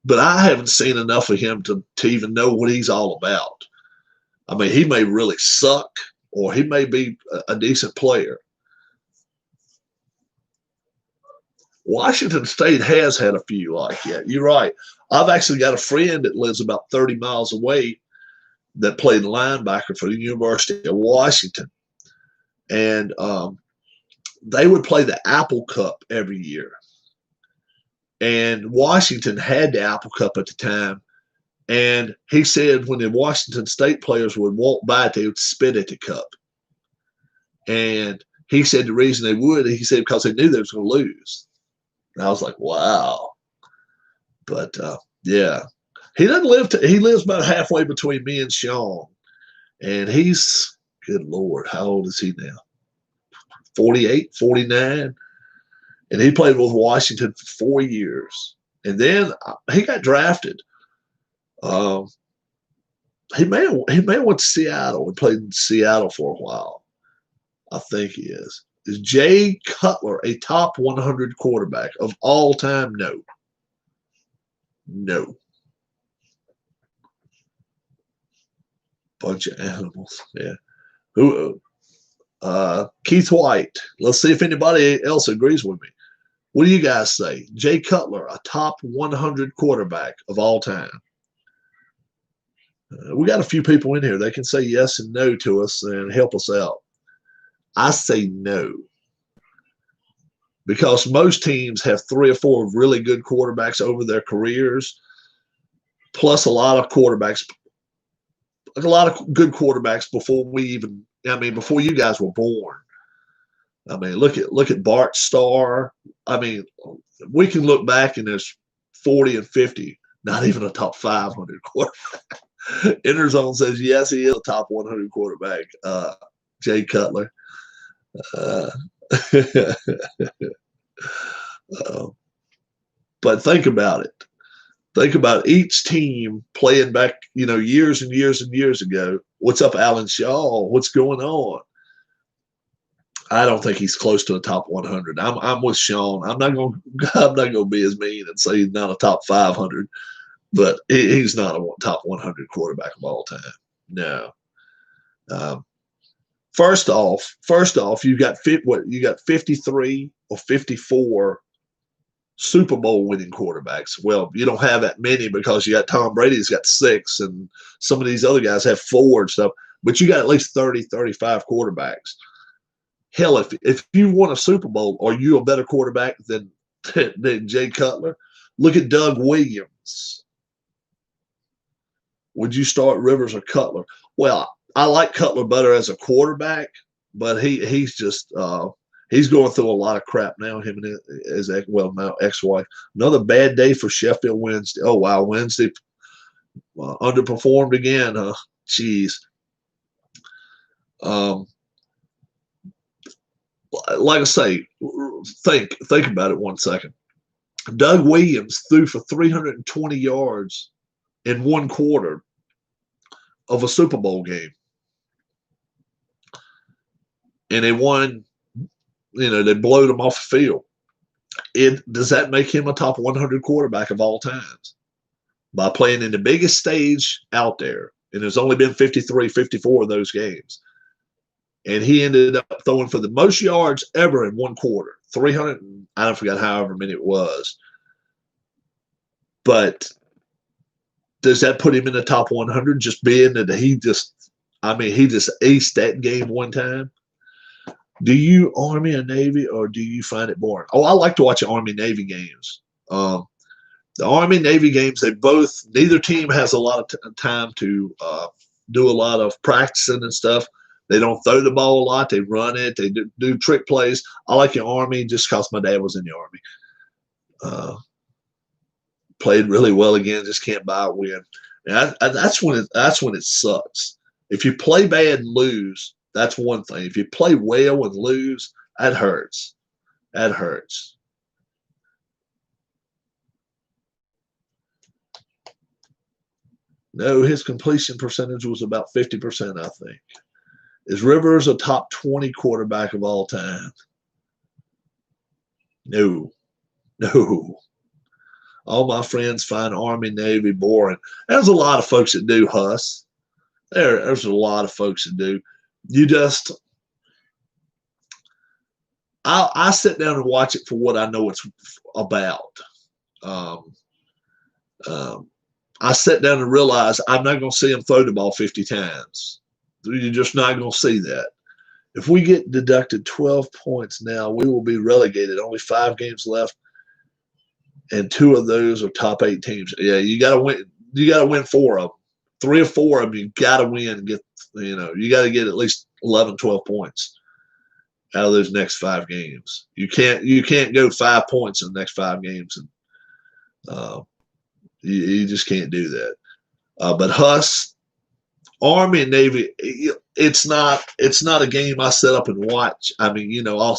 But I haven't seen enough of him to even know what he's all about. I mean, he may really suck, or he may be a decent player. Washington State has had a few like that. You're right. I've actually got a friend that lives about 30 miles away that played linebacker for the University of Washington. And they would play the Apple Cup every year. And Washington had the Apple Cup at the time. And he said when the Washington State players would walk by, they would spit at the cup. And he said the reason they would, he said because they knew they was going to lose. And I was like, wow. But yeah, he doesn't live. He lives about halfway between me and Sean, and he's, good Lord, how old is he now? 48, 49, and he played with Washington for 4 years, and then he got drafted. He may have went to Seattle and played in Seattle for a while. I think he is. Is Jay Cutler a top 100 quarterback of all time? No. No. Bunch of animals. Yeah. Who? Keith White. Let's see if anybody else agrees with me. What do you guys say? Jay Cutler, a top 100 quarterback of all time. We got a few people in here. They can say yes and no to us and help us out. I say no, because most teams have 3 or 4 really good quarterbacks over their careers, plus a lot of good quarterbacks before before you guys were born. I mean, look at Bart Starr. I mean, we can look back and there's 40 and 50, not even a top 500 quarterback. Interzone says yes, he is a top 100 quarterback. Jay Cutler. Uh, uh, but think about it. Think about each team playing back, years and years and years ago. What's up, Alan Shaw? What's going on? I don't think he's close to a top 100. I'm with Sean. I'm not going to be as mean and say he's not a top 500, but he's not a top 100 quarterback of all time. No. Um, first off, you got 53 or 54 Super Bowl winning quarterbacks. Well, you don't have that many because you got Tom Brady's got 6, and some of these other guys have 4 and stuff. But you got at least 30, 35 quarterbacks. Hell, if you won a Super Bowl, are you a better quarterback than Jay Cutler? Look at Doug Williams. Would you start Rivers or Cutler? Well, I like Cutler better as a quarterback, but he's just he's going through a lot of crap now. Him and his now ex-wife. Another bad day for Sheffield Wednesday. Oh wow, Wednesday underperformed again. Jeez. Like I say, think about it 1 second. Doug Williams threw for 320 yards in 1 quarter of a Super Bowl game. And they won, they blowed him off the field. Does that make him a top 100 quarterback of all times? By playing in the biggest stage out there. And there's only been 53, 54 of those games. And he ended up throwing for the most yards ever in 1 quarter. 300, I don't forget however many it was. But does that put him in the top 100 just being that he just aced that game one time? Do you Army or Navy, or do you find it boring? Oh, I like to watch Army-Navy games. The Army-Navy games, neither team has a lot of time to do a lot of practicing and stuff. They don't throw the ball a lot. They run it. They do trick plays. I like the Army just because my dad was in the Army. Played really well again. Just can't buy a win. And that's when it sucks. If you play bad and lose, that's one thing. If you play well and lose, that hurts. That hurts. No, his completion percentage was about 50%, I think. Is Rivers a top 20 quarterback of all time? No. All my friends find Army, Navy boring. There's a lot of folks that do, Huss. There's a lot of folks that do. I sit down and watch it for what I know it's about. I sit down and realize I'm not going to see him throw the ball 50 times. You're just not going to see that. If we get deducted 12 points now, we will be relegated. Only 5 games left, and 2 of those are top 8 teams. Yeah, you got to win. You got to win 4 of them. 3 or 4 of them, you got to win and get. You got to get at least 11, 12 points out of those next 5 games. You can't go 5 points in the next 5 games, and you just can't do that. But Huss. Army and Navy, it's not a game I set up and watch. I mean, I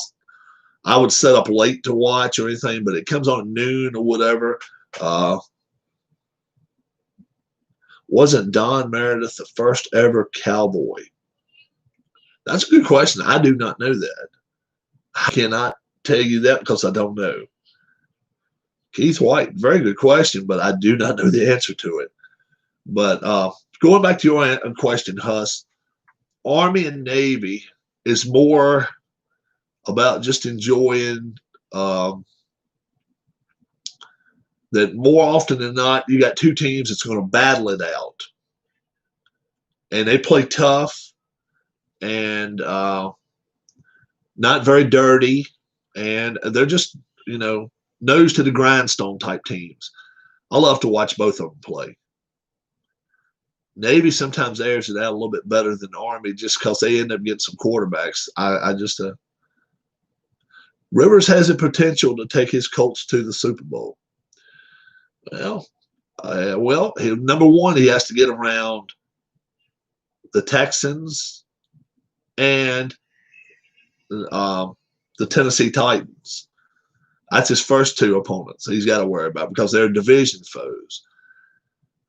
would set up late to watch or anything, but it comes on at noon or whatever. Wasn't Don Meredith the first ever cowboy? That's a good question. I do not know that. I cannot tell you that because I don't know. Keith White, very good question, but I do not know the answer to it. But going back to your question, Huss, Army and Navy is more about just enjoying that more often than not, you got 2 teams that's going to battle it out. And they play tough and not very dirty. And they're just, nose to the grindstone type teams. I love to watch both of them play. Navy sometimes airs it out a little bit better than the Army just because they end up getting some quarterbacks. I just Rivers has the potential to take his Colts to the Super Bowl. Well, number one, he has to get around the Texans and the Tennessee Titans. That's his first two opponents he's got to worry about because they're division foes.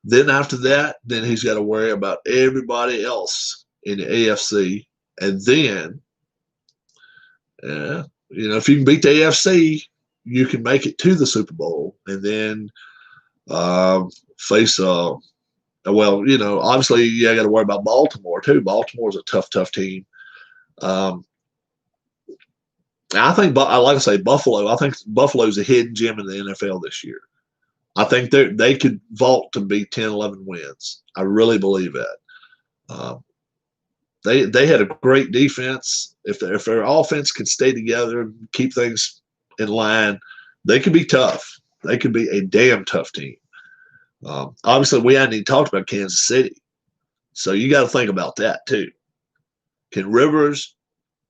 Then after that, then he's got to worry about everybody else in the AFC. And then, if you can beat the AFC, you can make it to the Super Bowl. And then face obviously you got to worry about Baltimore too. Baltimore's a tough team. I think, like I say, Buffalo. I think Buffalo's a hidden gem in the NFL this year. I think they could vault to be 10, 11 wins. I really believe that. They had a great defense. If their offense can stay together and keep things in line, they could be tough. They could be a damn tough team. Obviously, we hadn't even talked about Kansas City. So you got to think about that too. Can Rivers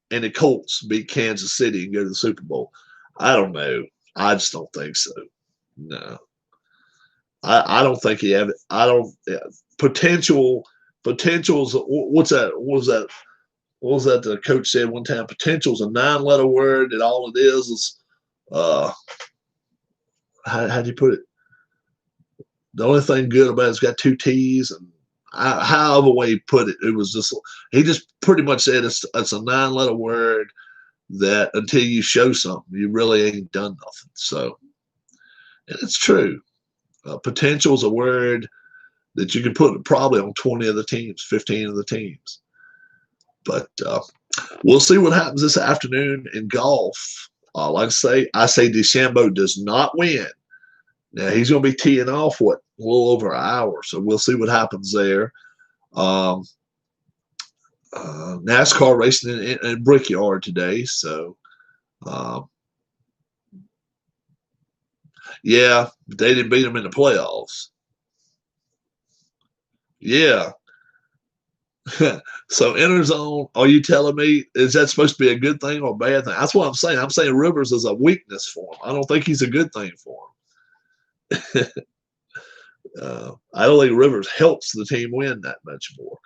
and the Colts beat Kansas City and go to the Super Bowl? I don't know. I just don't think so. No. I don't think he have it. I don't potentials. What's that? What was that the coach said one time? Potential's a 9-letter word, and all it is how do you put it? The only thing good about it's got 2 T's, and however way he put it, it was just he just pretty much said it's a 9-letter word that until you show something, you really ain't done nothing. So, and it's true. Potential is a word that you can put probably on 20 of the teams, 15 of the teams. But we'll see what happens this afternoon in golf. Like I say DeChambeau does not win. Now, he's going to be teeing off, a little over an hour. So we'll see what happens there. NASCAR racing in Brickyard today. So, yeah, they didn't beat them in the playoffs. Yeah. So Interzone, are you telling me, is that supposed to be a good thing or a bad thing? That's what I'm saying. I'm saying Rivers is a weakness for him. I don't think he's a good thing for him. I don't think Rivers helps the team win that much more.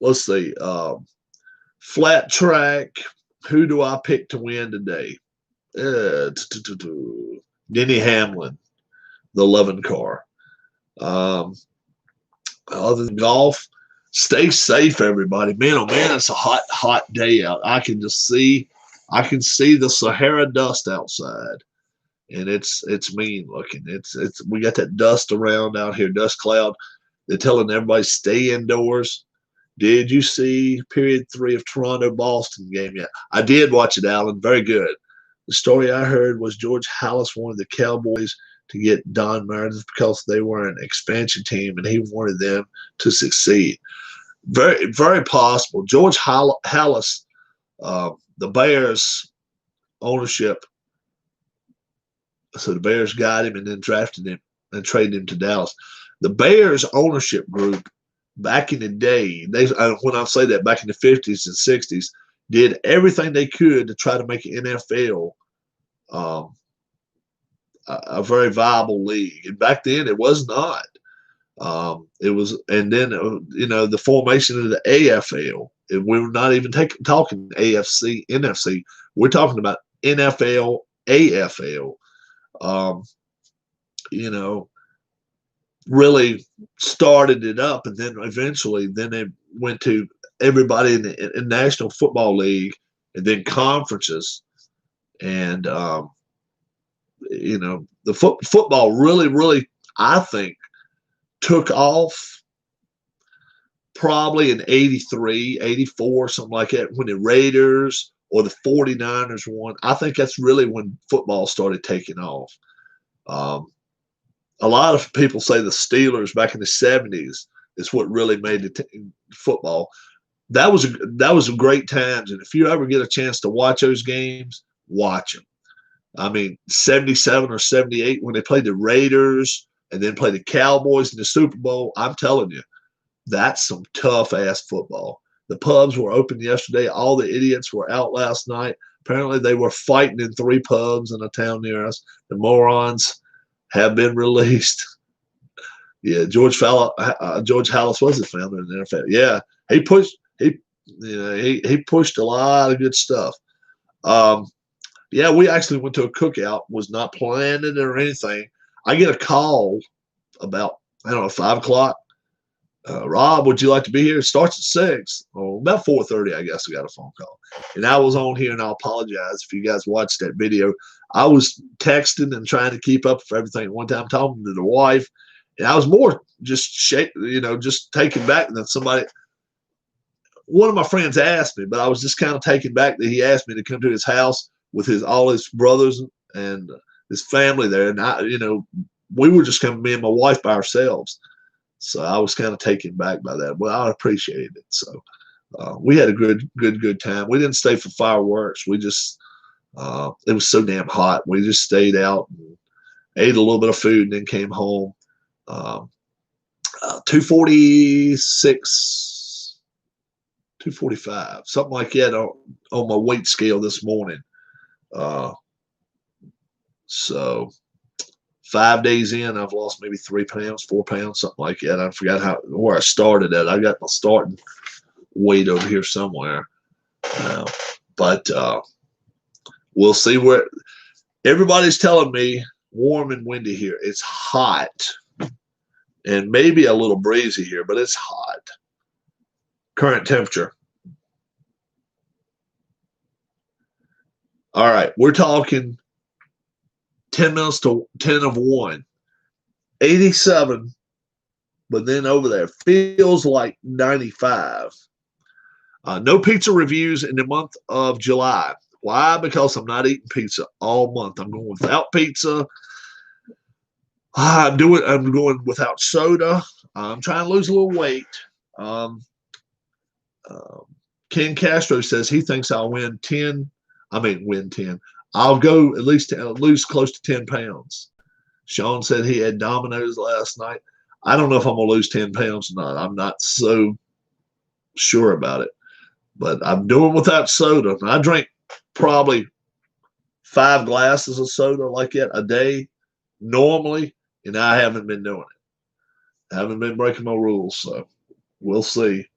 Let's see. Flat track. Who do I pick to win today? Denny Hamlin, the 11 car. Other than golf, stay safe, everybody. Man, oh man, it's a hot day out. I can see the Sahara dust outside, and it's mean looking. We got that dust around out here, dust cloud. They're telling everybody stay indoors. Did you see period 3 of Toronto-Boston game yet? I did watch it, Alan. Very good. The story I heard was George Halas wanted the Cowboys to get Don Meredith because they were an expansion team and he wanted them to succeed. Very, very possible. George Halas, the Bears ownership, so the Bears got him and then drafted him and traded him to Dallas. The Bears ownership group back in the day, when I say that, back in the 50s and 60s, did everything they could to try to make an NFL a very viable league. And back then, it was not. It was, and then the formation of the AFL. And we're not even talking AFC, NFC. We're talking about NFL, AFL. Really started it up, and then eventually, they went to everybody in the National Football League, and then conferences, and the football really, I think, took off probably in 83, 84, something like that, when the Raiders or the 49ers won. I think that's really when football started taking off. A lot of people say the Steelers back in the 70s is what really made football. That was a great times, and if you ever get a chance to watch those games, watch them. I mean, 77 or 78 when they played the Raiders and then played the Cowboys in the Super Bowl. I'm telling you, that's some tough ass football. The pubs were open yesterday. All the idiots were out last night. Apparently, they were fighting in 3 pubs in a town near us. The morons have been released. Yeah, George Halas was the founder of the NFL. Yeah, he pushed he pushed a lot of good stuff. Yeah, we actually went to a cookout. Was not planning it or anything. I get a call about, I don't know, 5 o'clock. Rob, would you like to be here? It starts at 6. Oh, about 4:30, I guess. We got a phone call, and I was on here. And I apologize if you guys watched that video. I was texting and trying to keep up with everything. One time, talking to the wife, and I was more just just taken back than somebody. One of my friends asked me, but I was just kind of taken back that he asked me to come to his house with all his brothers and his family there, and we were just coming, me and my wife, by ourselves. So I was kind of taken back by that, but I appreciated it. So we had a good time. We didn't stay for fireworks. We just it was so damn hot. We just stayed out and ate a little bit of food and then came home. 246, 245, something like that on my weight scale this morning. So 5 days in, I've lost maybe 3 pounds, 4 pounds, something like that. I forgot where I started at. I got my starting weight over here somewhere. But we'll see where everybody's telling me warm and windy here. It's hot and maybe a little breezy here, but it's hot. Current temperature. All right, we're talking 10 minutes to 10 of 1. 87, but then over there feels like 95. No pizza reviews in the month of July. Why? Because I'm not eating pizza all month. I'm going without pizza. I'm going without soda. I'm trying to lose a little weight. Ken Castro says he thinks I'll win 10. I'll go at least lose close to 10 pounds. Sean said he had Domino's last night. I don't know if I'm going to lose 10 pounds or not. I'm not so sure about it. But I'm doing without soda. And I drink probably 5 glasses of soda like that a day normally, and I haven't been doing it. I haven't been breaking my rules, so we'll see.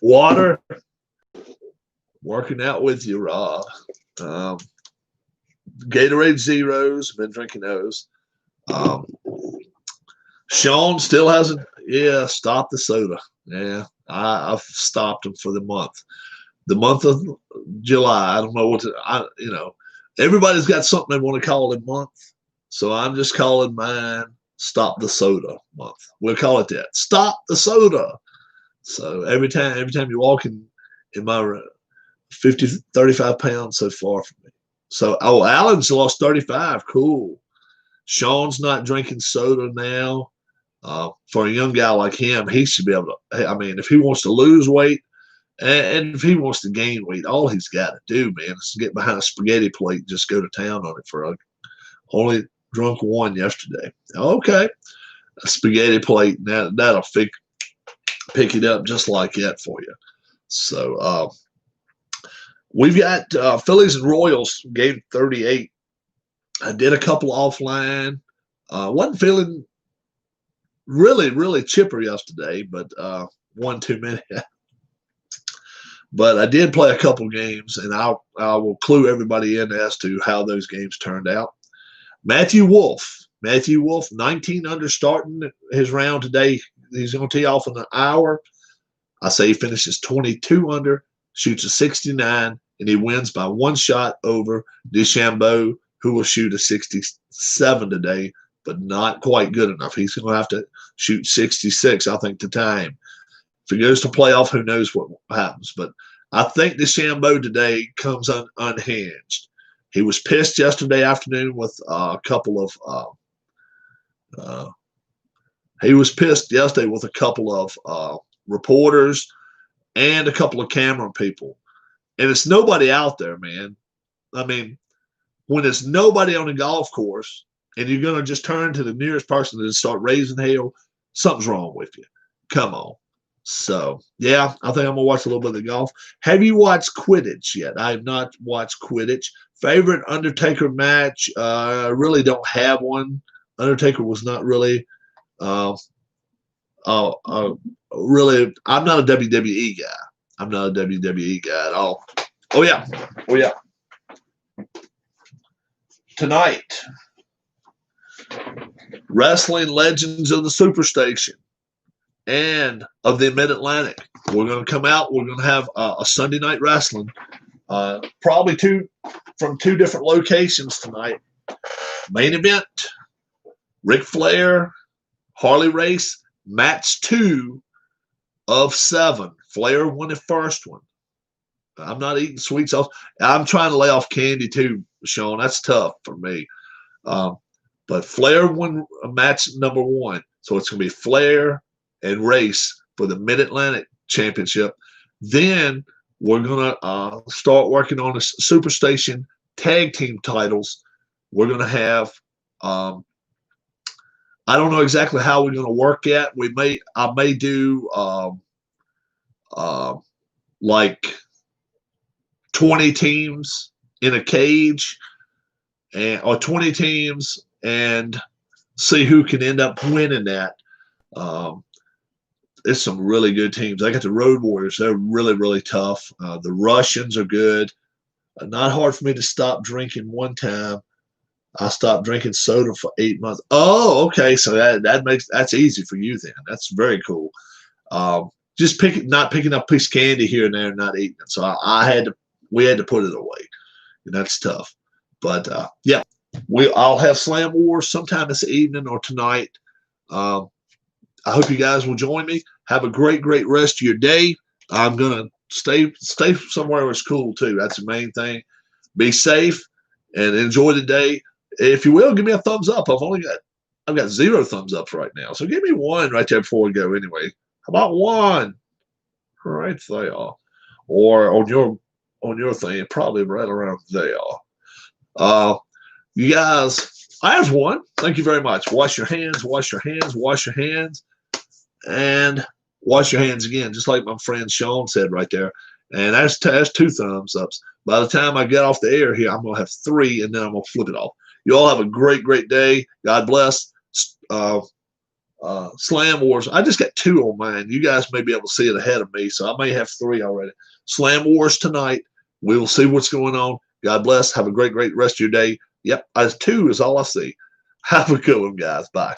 Water. Working out with you, Rob. Gatorade Zeros, been drinking those. Sean still hasn't, stopped the soda. Yeah, I've stopped them for the month. The month of July, I don't know everybody's got something they want to call it a month. So I'm just calling mine Stop the Soda month. We'll call it that. Stop the soda. So every time you walk in my 35 pounds so far from me. So, Alan's lost 35. Cool. Sean's not drinking soda now. For a young guy like him, he should be able to, if he wants to lose weight and if he wants to gain weight, all he's got to do, man, is get behind a spaghetti plate and just go to town on it only drunk one yesterday. Okay. A spaghetti plate, that'll pick it up just like that for you. So, we've got Phillies and Royals game 38. I did a couple offline. Wasn't feeling really, really chipper yesterday, but one too many. But I did play a couple games, and I will clue everybody in as to how those games turned out. Matthew Wolff, 19 under starting his round today. He's going to tee off in an hour. I say he finishes 22 under, shoots a 69, and he wins by 1 shot over DeChambeau, who will shoot a 67 today, but not quite good enough. He's going to have to shoot 66, I think, to time. If he goes to playoff, who knows what happens. But I think DeChambeau today comes unhinged. He was pissed yesterday afternoon with a couple of reporters and a couple of camera people. And it's nobody out there, man. When it's nobody on a golf course and you're going to just turn to the nearest person and start raising hell, something's wrong with you. Come on. So, yeah, I think I'm going to watch a little bit of the golf. Have you watched Quidditch yet? I have not watched Quidditch. Favorite Undertaker match? I really don't have one. Undertaker was not really, uh, really, I'm not a WWE guy. I'm not a WWE guy at all. Oh, yeah. Oh, yeah. Tonight, Wrestling Legends of the Superstation and of the Mid-Atlantic. We're going to come out. We're going to have a Sunday night wrestling. Probably from two different locations tonight. Main event, Ric Flair, Harley Race, match 2 of 7. Flair won the first one. I'm not eating sweets off. I'm trying to lay off candy too, Sean. That's tough for me. But Flair won match number 1. So it's going to be Flair and Race for the Mid-Atlantic Championship. Then we're going to start working on the Superstation tag team titles. We're going to have, I don't know exactly how we're going to work at. I may do like 20 teams in a cage, or 20 teams, and see who can end up winning that. It's some really good teams. I got the Road Warriors. They're really, really tough. The Russians are good. Not hard for me to stop drinking one time. I stopped drinking soda for 8 months. Oh, okay. So that's easy for you then. That's very cool. Just not picking up a piece of candy here and there and not eating it. So we had to put it away. And that's tough. But yeah, I'll have Slam Wars sometime this evening or tonight. I hope you guys will join me. Have a great, great rest of your day. I'm gonna stay somewhere where it's cool too. That's the main thing. Be safe and enjoy the day. If you will, give me a thumbs up. I've got 0 thumbs up right now. So give me 1 right there before we go anyway. How about 1? Right there. Or on your thing, probably right around there. You guys, I have 1. Thank you very much. Wash your hands, wash your hands, wash your hands, and wash your hands again, just like my friend Sean said right there. And that's 2 thumbs ups. By the time I get off the air here, I'm going to have 3, and then I'm going to flip it off. You all have a great, great day. God bless. Slam Wars. I just got 2 on mine. You guys may be able to see it ahead of me, so I may have 3 already. Slam Wars tonight. We will see what's going on. God bless. Have a great, great rest of your day. Yep, 2 is all I see. Have a good one, guys. Bye.